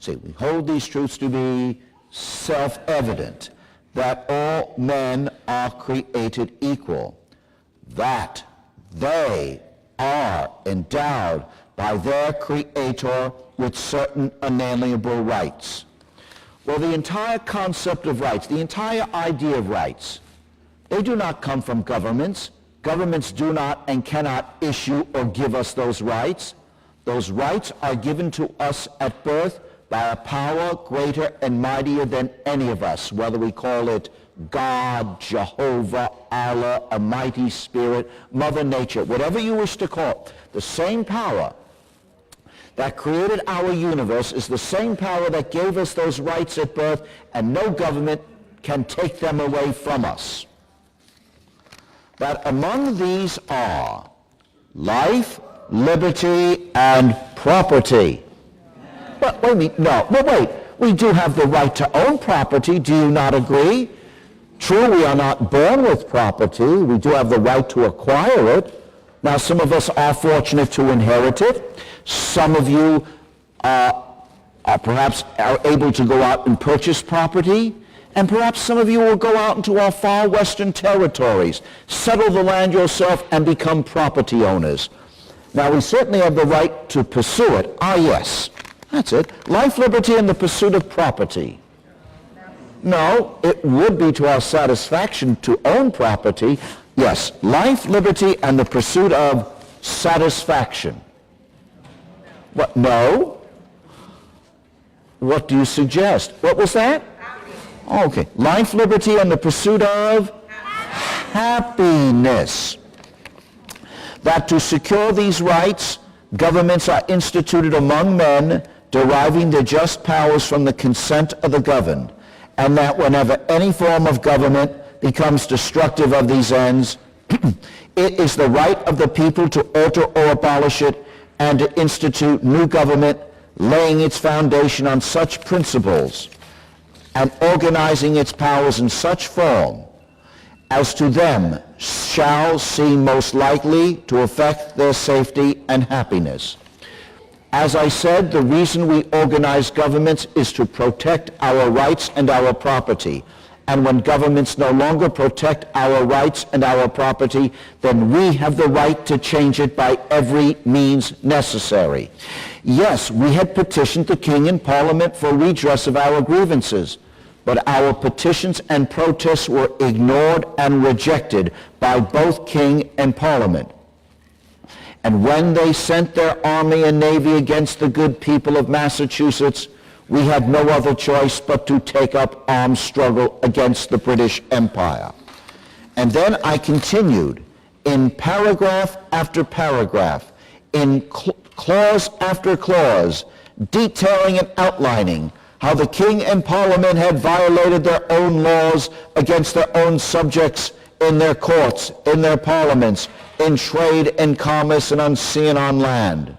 See, we hold these truths to be self-evident, that all men are created equal, that they are endowed by their Creator with certain unalienable rights. Well, the entire concept of rights, the entire idea of rights, they do not come from governments. Governments do not and cannot issue or give us those rights. Those rights are given to us at birth by a power greater and mightier than any of us, whether we call it God, Jehovah, Allah, a mighty spirit, Mother Nature, whatever you wish to call it. The same power that created our universe is the same power that gave us those rights at birth, and no government can take them away from us. That among these are life, liberty, and property. But wait a minute, no, but wait, we do have the right to own property, do you not agree? True, we are not born with property, we do have the right to acquire it. Now, some of us are fortunate to inherit it. Some of you perhaps are able to go out and purchase property. And perhaps some of you will go out into our far western territories, settle the land yourself, and become property owners. Now, we certainly have the right to pursue it. Ah, yes, that's it. Life, liberty, and the pursuit of property. No, it would be to our satisfaction to own property. Yes, life, liberty, and the pursuit of satisfaction. What? No? What do you suggest? What was that? Okay. Life, liberty, and the pursuit of happiness. That to secure these rights, governments are instituted among men, deriving their just powers from the consent of the governed, and that whenever any form of government becomes destructive of these ends, it is the right of the people to alter or abolish it and to institute new government, laying its foundation on such principles and organizing its powers in such form as to them shall seem most likely to affect their safety and happiness. As I said, the reason we organize governments is to protect our rights and our property. And when governments no longer protect our rights and our property, then we have the right to change it by every means necessary. Yes, we had petitioned the King and Parliament for redress of our grievances, but our petitions and protests were ignored and rejected by both King and Parliament. And when they sent their army and navy against the good people of Massachusetts, we had no other choice but to take up armed struggle against the British Empire. And then I continued in paragraph after paragraph, in clause after clause, detailing and outlining how the King and Parliament had violated their own laws against their own subjects in their courts, in their parliaments, in trade and commerce and on sea and on land.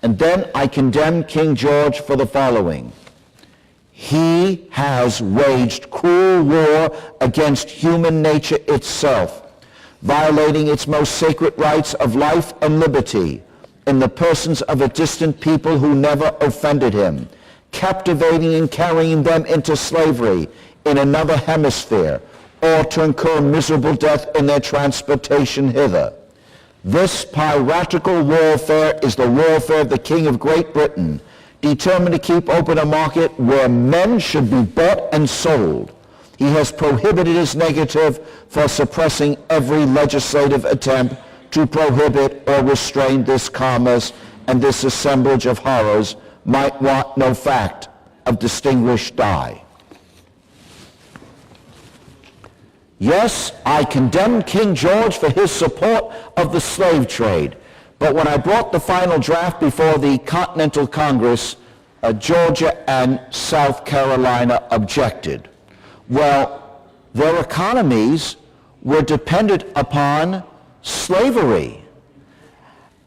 And then I condemned King George for the following. He has waged cruel war against human nature itself, violating its most sacred rights of life and liberty in the persons of a distant people who never offended him, captivating and carrying them into slavery in another hemisphere, or to incur miserable death in their transportation hither. This piratical warfare is the warfare of the King of Great Britain, determined to keep open a market where men should be bought and sold. He has prohibited his negative for suppressing every legislative attempt to prohibit or restrain this commerce, and this assemblage of horrors might want no fact of distinguished dye. Yes, I condemned King George for his support of the slave trade, but when I brought the final draft before the Continental Congress, Georgia and South Carolina objected. Well, their economies were dependent upon slavery,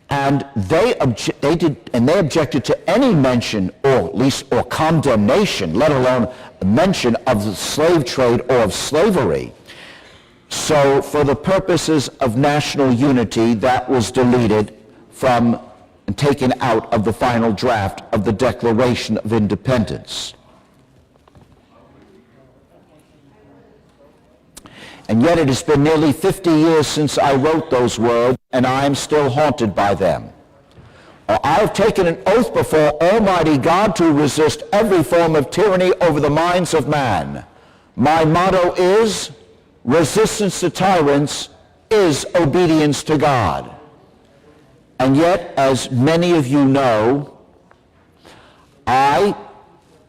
and they objected to any mention, or at least or condemnation, let alone mention of the slave trade or of slavery. So for the purposes of national unity, that was deleted from and taken out of the final draft of the Declaration of Independence. And yet it has been nearly 50 years since I wrote those words, and I am still haunted by them. I have taken an oath before Almighty God to resist every form of tyranny over the minds of man. My motto is, resistance to tyrants is obedience to God. And yet, as many of you know, I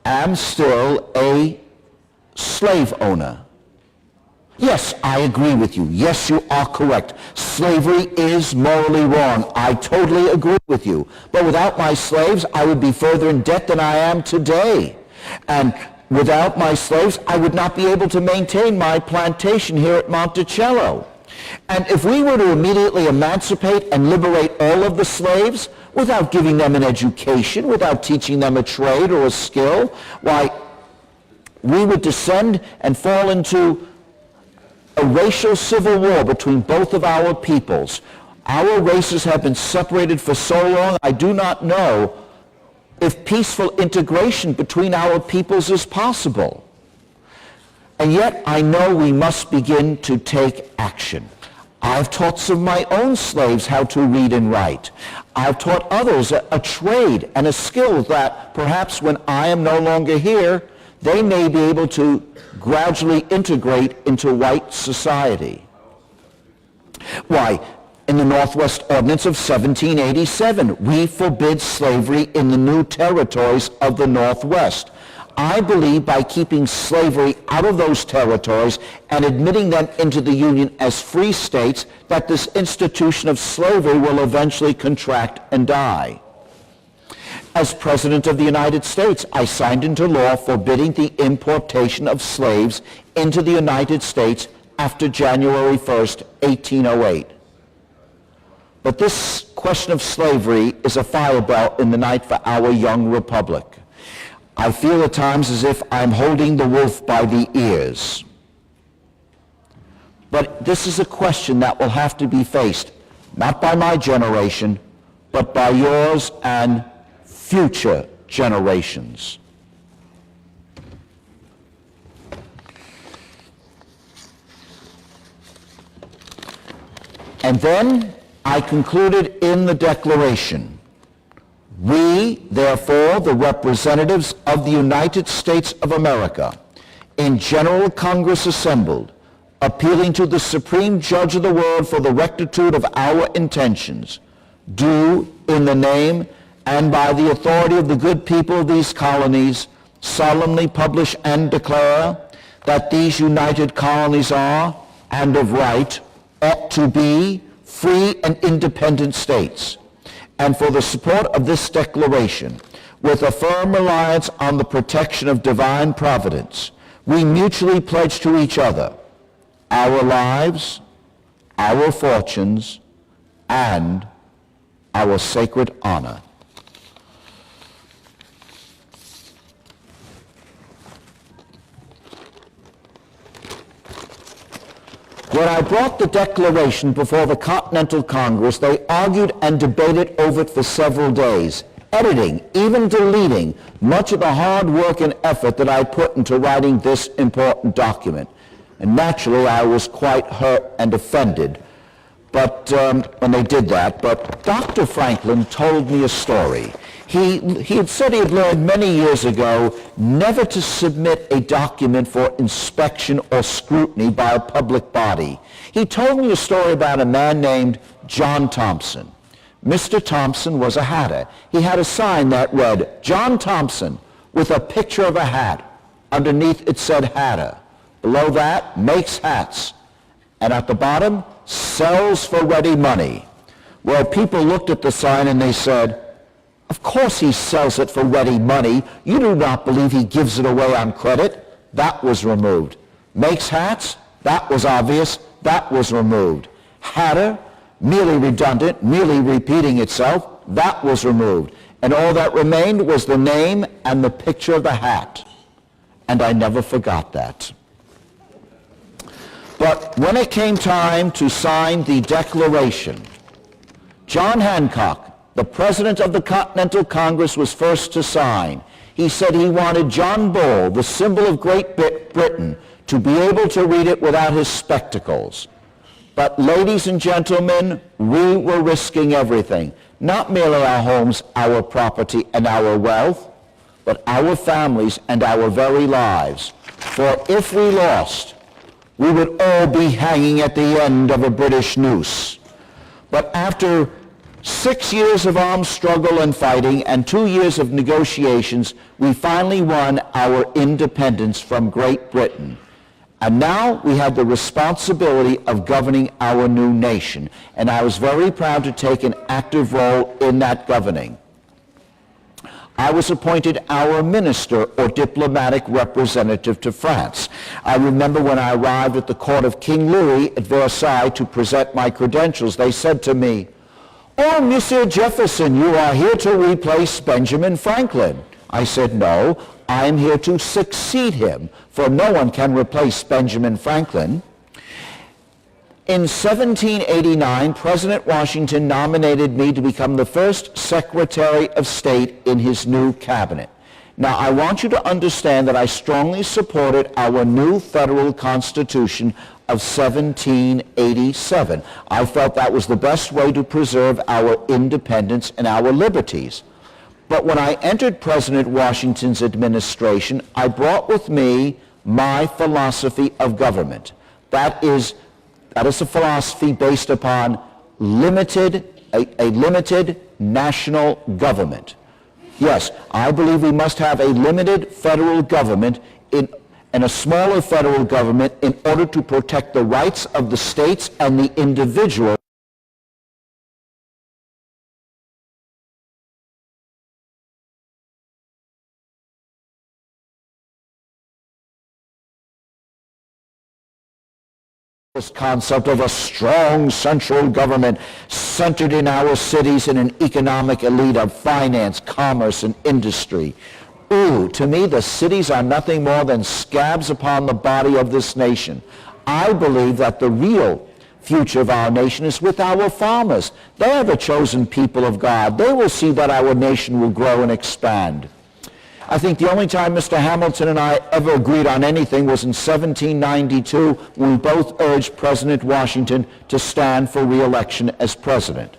am still a slave owner. Yes, I agree with you. Yes, you are correct. Slavery is morally wrong. I totally agree with you. But without my slaves, I would be further in debt than I am today. And without my slaves, I would not be able to maintain my plantation here at Monticello. And if we were to immediately emancipate and liberate all of the slaves without giving them an education, without teaching them a trade or a skill, why, we would descend and fall into a racial civil war between both of our peoples. Our races have been separated for so long, I do not know if peaceful integration between our peoples is possible. And yet I know we must begin to take action. I've taught some of my own slaves how to read and write. I've taught others a trade and a skill that perhaps when I am no longer here, they may be able to gradually integrate into white society. Why, in the Northwest Ordinance of 1787, we forbid slavery in the new territories of the Northwest. I believe by keeping slavery out of those territories and admitting them into the Union as free states, that this institution of slavery will eventually contract and die. As President of the United States, I signed into law forbidding the importation of slaves into the United States after January 1st, 1808. But this question of slavery is a fire bell in the night for our young republic. I feel at times as if I'm holding the wolf by the ears. But this is a question that will have to be faced, not by my generation, but by yours and future generations. And then I concluded in the declaration, we, therefore, the representatives of the United States of America, in General Congress assembled, appealing to the Supreme Judge of the world for the rectitude of our intentions, do, in the name and by the authority of the good people of these colonies, solemnly publish and declare that these united colonies are, and of right, ought to be free and independent states. And for the support of this declaration, with a firm reliance on the protection of divine providence, we mutually pledge to each other our lives, our fortunes, and our sacred honor. When I brought the Declaration before the Continental Congress, they argued and debated over it for several days, editing, even deleting, much of the hard work and effort that I put into writing this important document. And naturally, I was quite hurt and offended when they did that. But Dr. Franklin told me a story. He had said he had learned many years ago never to submit a document for inspection or scrutiny by a public body. He told me a story about a man named John Thompson. Mr. Thompson was a hatter. He had a sign that read, John Thompson, with a picture of a hat. Underneath it said hatter. Below that, makes hats. And at the bottom, sells for ready money. Well, people looked at the sign and they said, of course he sells it for ready money. You do not believe he gives it away on credit. That was removed. Makes hats? That was obvious. That was removed. Hatter? Merely redundant, merely repeating itself. That was removed. And all that remained was the name and the picture of the hat. And I never forgot that. But when it came time to sign the Declaration, John Hancock, the President of the Continental Congress, was first to sign. He said he wanted John Bull, the symbol of Great Britain, to be able to read it without his spectacles. But ladies and gentlemen, we were risking everything. Not merely our homes, our property, and our wealth, but our families and our very lives. For if we lost, we would all be hanging at the end of a British noose. But after 6 years of armed struggle and fighting and 2 years of negotiations, we finally won our independence from Great Britain. And now we had the responsibility of governing our new nation. And I was very proud to take an active role in that governing. I was appointed our minister or diplomatic representative to France. I remember when I arrived at the court of King Louis at Versailles to present my credentials, they said to me, "Oh, Monsieur Jefferson, you are here to replace Benjamin Franklin." I said, "No, I am here to succeed him, for no one can replace Benjamin Franklin." In 1789, President Washington nominated me to become the first Secretary of State in his new cabinet. Now, I want you to understand that I strongly supported our new federal Constitution of 1787. I felt that was the best way to preserve our independence and our liberties. But when I entered President Washington's administration, I brought with me my philosophy of government. That is a philosophy based upon a limited national government. Yes, I believe we must have a limited federal government and a smaller federal government in order to protect the rights of the states and the individual. This concept of a strong central government centered in our cities in an economic elite of finance, commerce, and industry. Ooh, to me, the cities are nothing more than scabs upon the body of this nation. I believe that the real future of our nation is with our farmers. They are the chosen people of God. They will see that our nation will grow and expand. I think the only time Mr. Hamilton and I ever agreed on anything was in 1792 when we both urged President Washington to stand for re-election as president.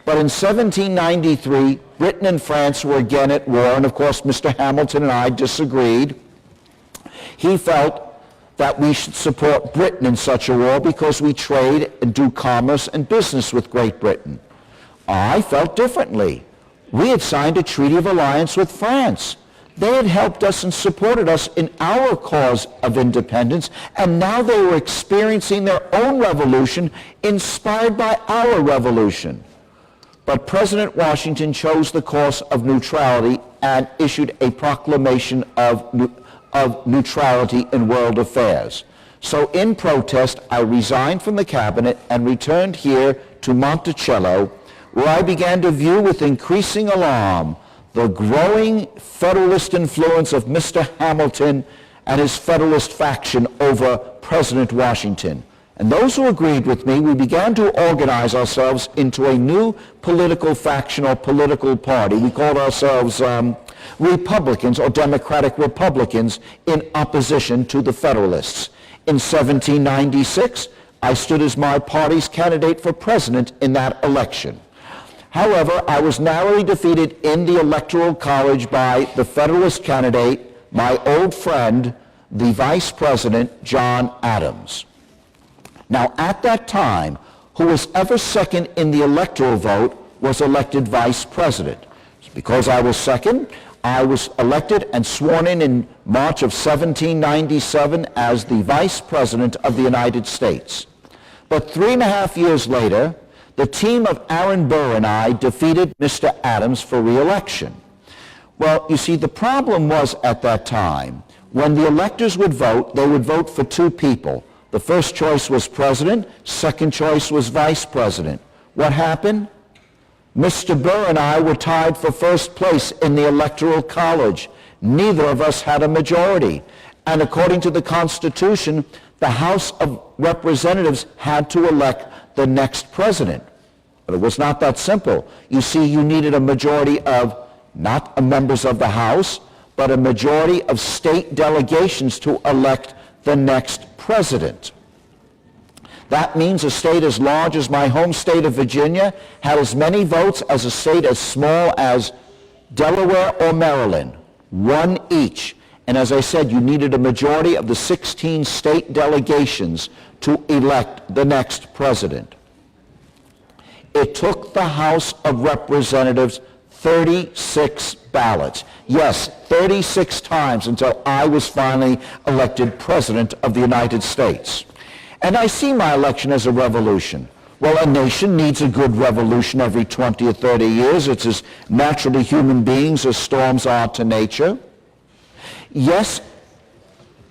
But in 1793, Britain and France were again at war, and of course Mr. Hamilton and I disagreed. He felt that we should support Britain in such a war because we trade and do commerce and business with Great Britain. I felt differently. We had signed a treaty of alliance with France. They had helped us and supported us in our cause of independence, and now they were experiencing their own revolution inspired by our revolution. But President Washington chose the course of neutrality and issued a proclamation of neutrality in world affairs. So in protest, I resigned from the cabinet and returned here to Monticello, where I began to view with increasing alarm the growing Federalist influence of Mr. Hamilton and his Federalist faction over President Washington. And those who agreed with me, we began to organize ourselves into a new political faction or political party. We called ourselves Republicans or Democratic Republicans in opposition to the Federalists. In 1796, I stood as my party's candidate for president in that election. However, I was narrowly defeated in the Electoral College by the Federalist candidate, my old friend, the Vice President, John Adams. Now, at that time, who was ever second in the electoral vote was elected Vice President. Because I was second, I was elected and sworn in March of 1797 as the Vice President of the United States. But 3.5 years later, the team of Aaron Burr and I defeated Mr. Adams for re-election. Well, you see, the problem was at that time, when the electors would vote, they would vote for two people. The first choice was president, second choice was vice president. What happened? Mr. Burr and I were tied for first place in the Electoral College. Neither of us had a majority. And according to the Constitution, the House of Representatives had to elect the next president. But it was not that simple. You see, you needed a majority of not members of the House, but a majority of state delegations to elect the next president. That means a state as large as my home state of Virginia had as many votes as a state as small as Delaware or Maryland, one each. And as I said, you needed a majority of the 16 state delegations to elect the next president. It took the House of Representatives 36 ballots. Yes, 36 times until I was finally elected President of the United States. And I see my election as a revolution. Well, a nation needs a good revolution every 20 or 30 years. It's as natural to human beings as storms are to nature. Yes,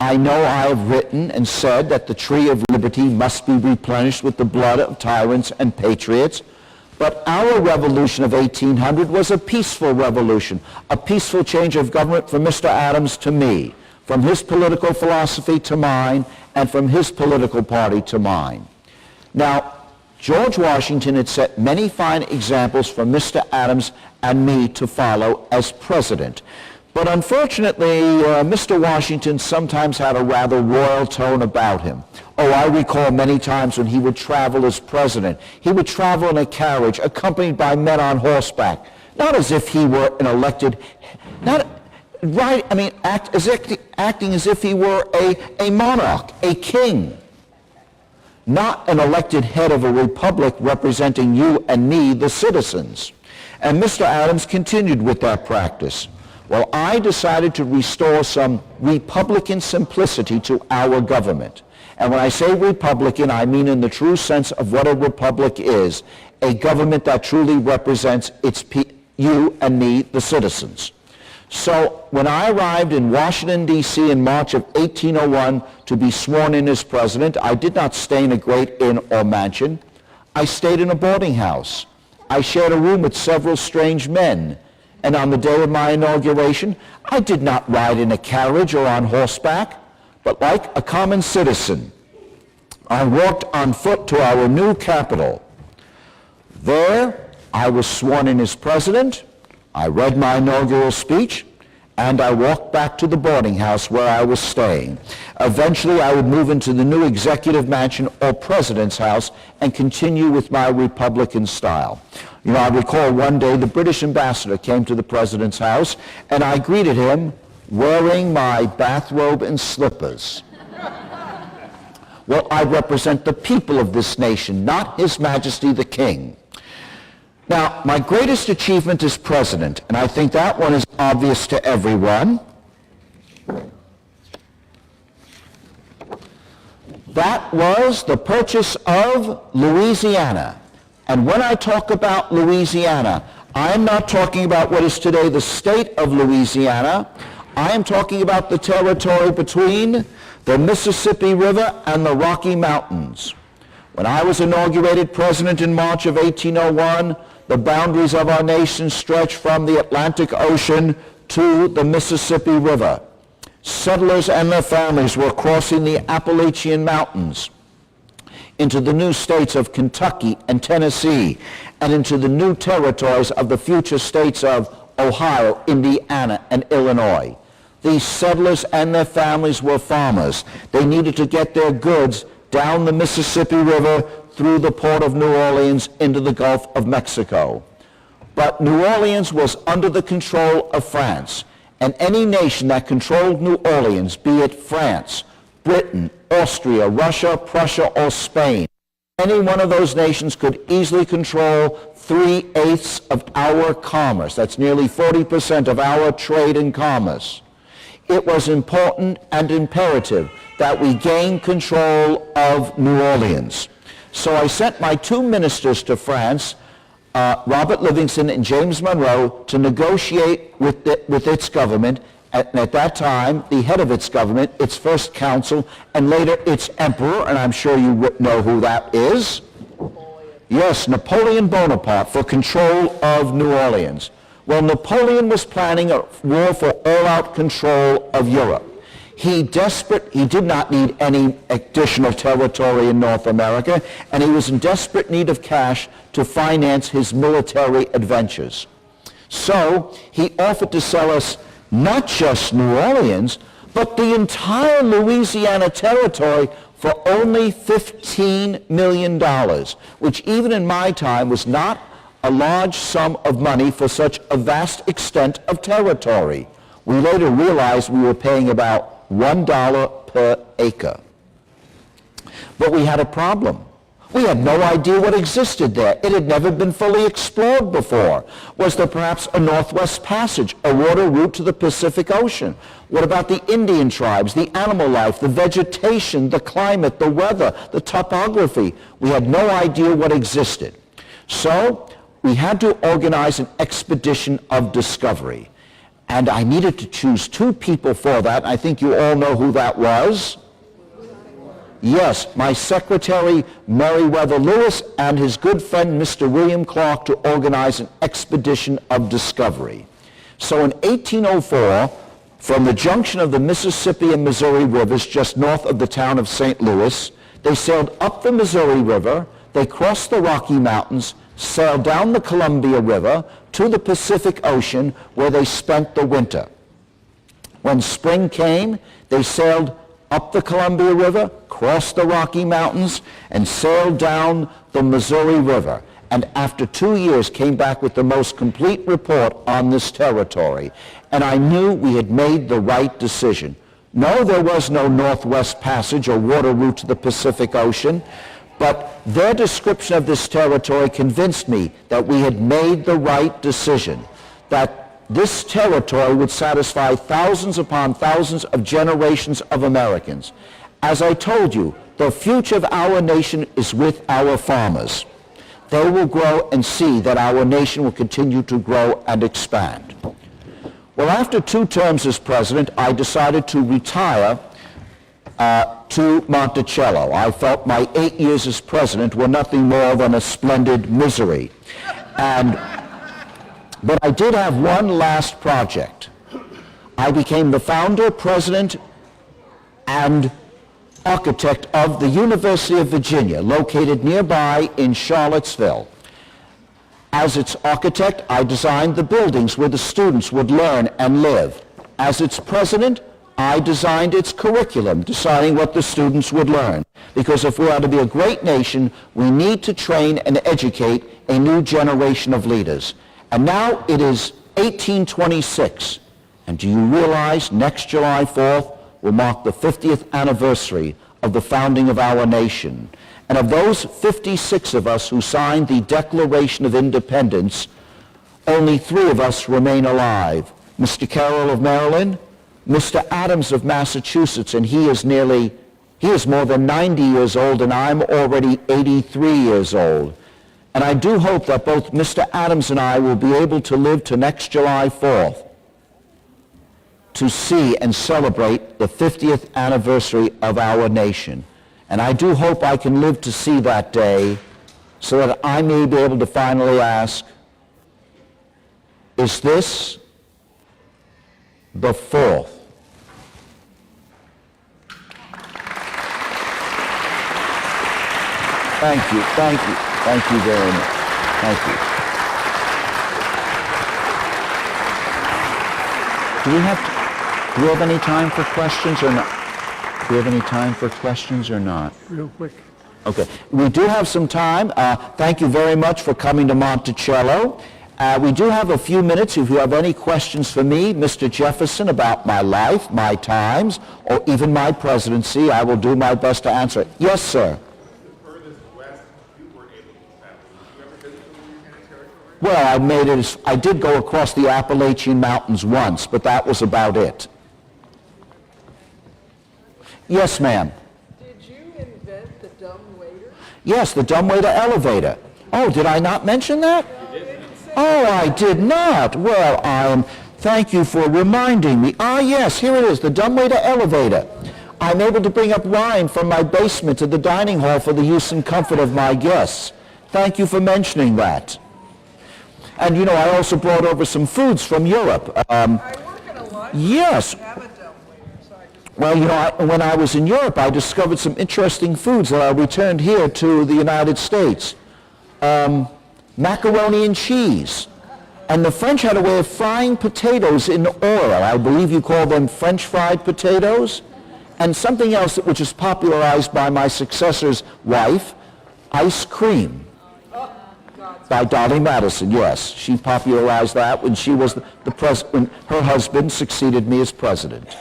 I know I have written and said that the tree of liberty must be replenished with the blood of tyrants and patriots. But our revolution of 1800 was a peaceful revolution, a peaceful change of government from Mr. Adams to me, from his political philosophy to mine, and from his political party to mine. Now, George Washington had set many fine examples for Mr. Adams and me to follow as president. But unfortunately, Mr. Washington sometimes had a rather royal tone about him. Oh, I recall many times when he would travel as president. He would travel in a carriage accompanied by men on horseback, not as if he were an elected, acting as if he were a monarch, a king, not an elected head of a republic representing you and me, the citizens. And Mr. Adams continued with that practice. Well, I decided to restore some Republican simplicity to our government. And when I say Republican, I mean in the true sense of what a republic is, a government that truly represents you and me, the citizens. So when I arrived in Washington, D.C. in March of 1801 to be sworn in as president, I did not stay in a great inn or mansion. I stayed in a boarding house. I shared a room with several strange men. And on the day of my inauguration, I did not ride in a carriage or on horseback, but like a common citizen, I walked on foot to our new capital. There, I was sworn in as president, I read my inaugural speech, and I walked back to the boarding house where I was staying. Eventually, I would move into the new executive mansion or president's house and continue with my Republican style. You know, I recall one day the British ambassador came to the president's house, and I greeted him wearing my bathrobe and slippers. Well, I represent the people of this nation, not His Majesty the King. Now, my greatest achievement as president, and I think that one is obvious to everyone, that was the purchase of Louisiana. And when I talk about Louisiana, I'm not talking about what is today the state of Louisiana. I am talking about the territory between the Mississippi River and the Rocky Mountains. When I was inaugurated president in March of 1801, the boundaries of our nation stretched from the Atlantic Ocean to the Mississippi River. Settlers and their families were crossing the Appalachian Mountains into the new states of Kentucky and Tennessee, and into the new territories of the future states of Ohio, Indiana, and Illinois. These settlers and their families were farmers. They needed to get their goods down the Mississippi River through the port of New Orleans into the Gulf of Mexico. But New Orleans was under the control of France, and any nation that controlled New Orleans, be it France, Britain, Austria, Russia, Prussia, or Spain, any one of those nations could easily control 3/8 of our commerce. That's nearly 40% of our trade and commerce. It was important and imperative that we gain control of New Orleans. So I sent my two ministers to France, Robert Livingston and James Monroe, to negotiate with its government, and at that time, the head of its government, its first council, and later its emperor, and I'm sure you know who that is. Yes, Napoleon Bonaparte, for control of New Orleans. Well, Napoleon was planning a war for all-out control of Europe. He did not need any additional territory in North America, and he was in desperate need of cash to finance his military adventures. So he offered to sell us not just New Orleans, but the entire Louisiana territory for only $15 million, which even in my time was not a large sum of money for such a vast extent of territory. We later realized we were paying about $1 per acre. But we had a problem. We had no idea what existed there. It had never been fully explored before. Was there perhaps a Northwest Passage, a water route to the Pacific Ocean? What about the Indian tribes, the animal life, the vegetation, the climate, the weather, the topography? We had no idea what existed. So we had to organize an expedition of discovery. And I needed to choose two people for that. I think you all know who that was. Yes, my secretary, Meriwether Lewis, and his good friend, Mr. William Clark, to organize an expedition of discovery. So in 1804, from the junction of the Mississippi and Missouri rivers just north of the town of St. Louis, they sailed up the Missouri River, they crossed the Rocky Mountains, sailed down the Columbia River to the Pacific Ocean, where they spent the winter. When spring came, they sailed up the Columbia River, crossed the Rocky Mountains, and sailed down the Missouri River. And after 2 years came back with the most complete report on this territory. And I knew we had made the right decision. No, there was no Northwest Passage or water route to the Pacific Ocean, but their description of this territory convinced me that we had made the right decision, that this territory would satisfy thousands upon thousands of generations of Americans. As I told you, the future of our nation is with our farmers. They will grow and see that our nation will continue to grow and expand. Well, after 2 terms as president, I decided to retire to Monticello. I felt my 8 years as president were nothing more than a splendid misery. But I did have one last project. I became the founder, president, and architect of the University of Virginia, located nearby in Charlottesville. As its architect, I designed the buildings where the students would learn and live. As its president, I designed its curriculum, deciding what the students would learn. Because if we are to be a great nation, we need to train and educate a new generation of leaders. And now it is 1826. And do you realize next July 4th will mark the 50th anniversary of the founding of our nation? And of those 56 of us who signed the Declaration of Independence, only 3 of us remain alive. Mr. Carroll of Maryland, Mr. Adams of Massachusetts, and he is more than 90 years old, and I'm already 83 years old. And I do hope that both Mr. Adams and I will be able to live to next July 4th to see and celebrate the 50th anniversary of our nation. And I do hope I can live to see that day so that I may be able to finally ask, is this the 4th? Thank you, thank you, thank you very much. Thank you. Do we have any time for questions or not? Do we have any time for questions or not? Real quick. Okay, we do have some time. Thank you very much for coming to Monticello. We do have a few minutes if you have any questions for me, Mr. Jefferson, about my life, my times, or even my presidency. I will do my best to answer it. Yes, sir. The furthest west you were able to travel. Did you ever visit the Louisiana Territory? Well, I did go across the Appalachian Mountains once, but that was about it. Yes, ma'am. Did you invent the dumb waiter? Yes, the dumbwaiter elevator. Oh, did I not mention that? Oh, I did not. Well, thank you for reminding me. Ah, yes, here it is, the dumbwaiter elevator. I'm able to bring up wine from my basement to the dining hall for the use and comfort of my guests. Thank you for mentioning that. And, you know, I also brought over some foods from Europe. I work in a lunch. Yes. Have a dumb waiter, so I just... Well, you know, when I was in Europe, I discovered some interesting foods that I returned here to the United States. Macaroni and cheese. And the French had a way of frying potatoes in oil. I believe you call them French fried potatoes. And something else which is popularized by my successor's wife, ice cream. By Dolly Madison, yes. She popularized that when she was when her husband succeeded me as president.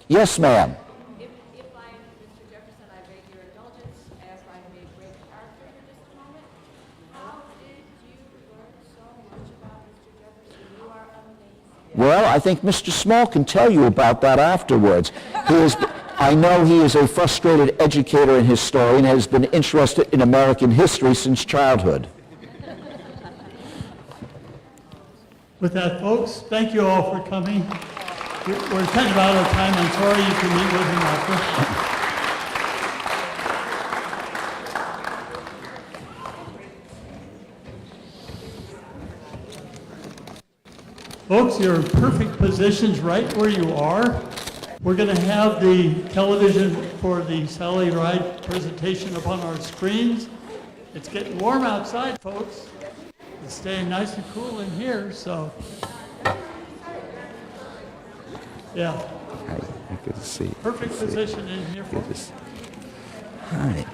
Yes, ma'am. If I, Mr. Jefferson, I beg your indulgence, as I may break character for just a moment, how did you learn so much about Mr. Jefferson? You are amazing. Well, I think Mr. Small can tell you about that afterwards. I know he is a frustrated educator and historian and has been interested in American history since childhood. With that, folks, thank you all for coming. We're kind of out of time. I'm sorry you can meet with him after. Folks, you're in perfect positions right where you are. We're going to have the television for the Sally Ride presentation up on our screens. It's getting warm outside, folks. It's staying nice and cool in here, so yeah. Hi, good to see you. Perfect position in here, Good to folks. see. Hi.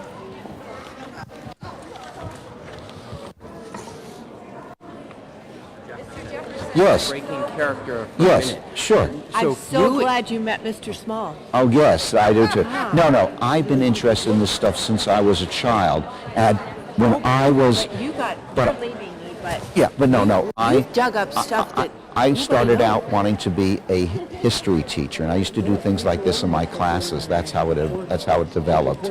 Yes. Breaking character for a Yes, minute. sure. I'm so you- glad you met Mr. Small. Oh, yes, I do too. No, I've been interested in this stuff since I was a child. And when I was... But you got, but- you're leaving me, but Yeah, but no, you dug up stuff that I nobody started knows. out wanting to be a history teacher, and I used to do things like this in my classes. That's how it developed.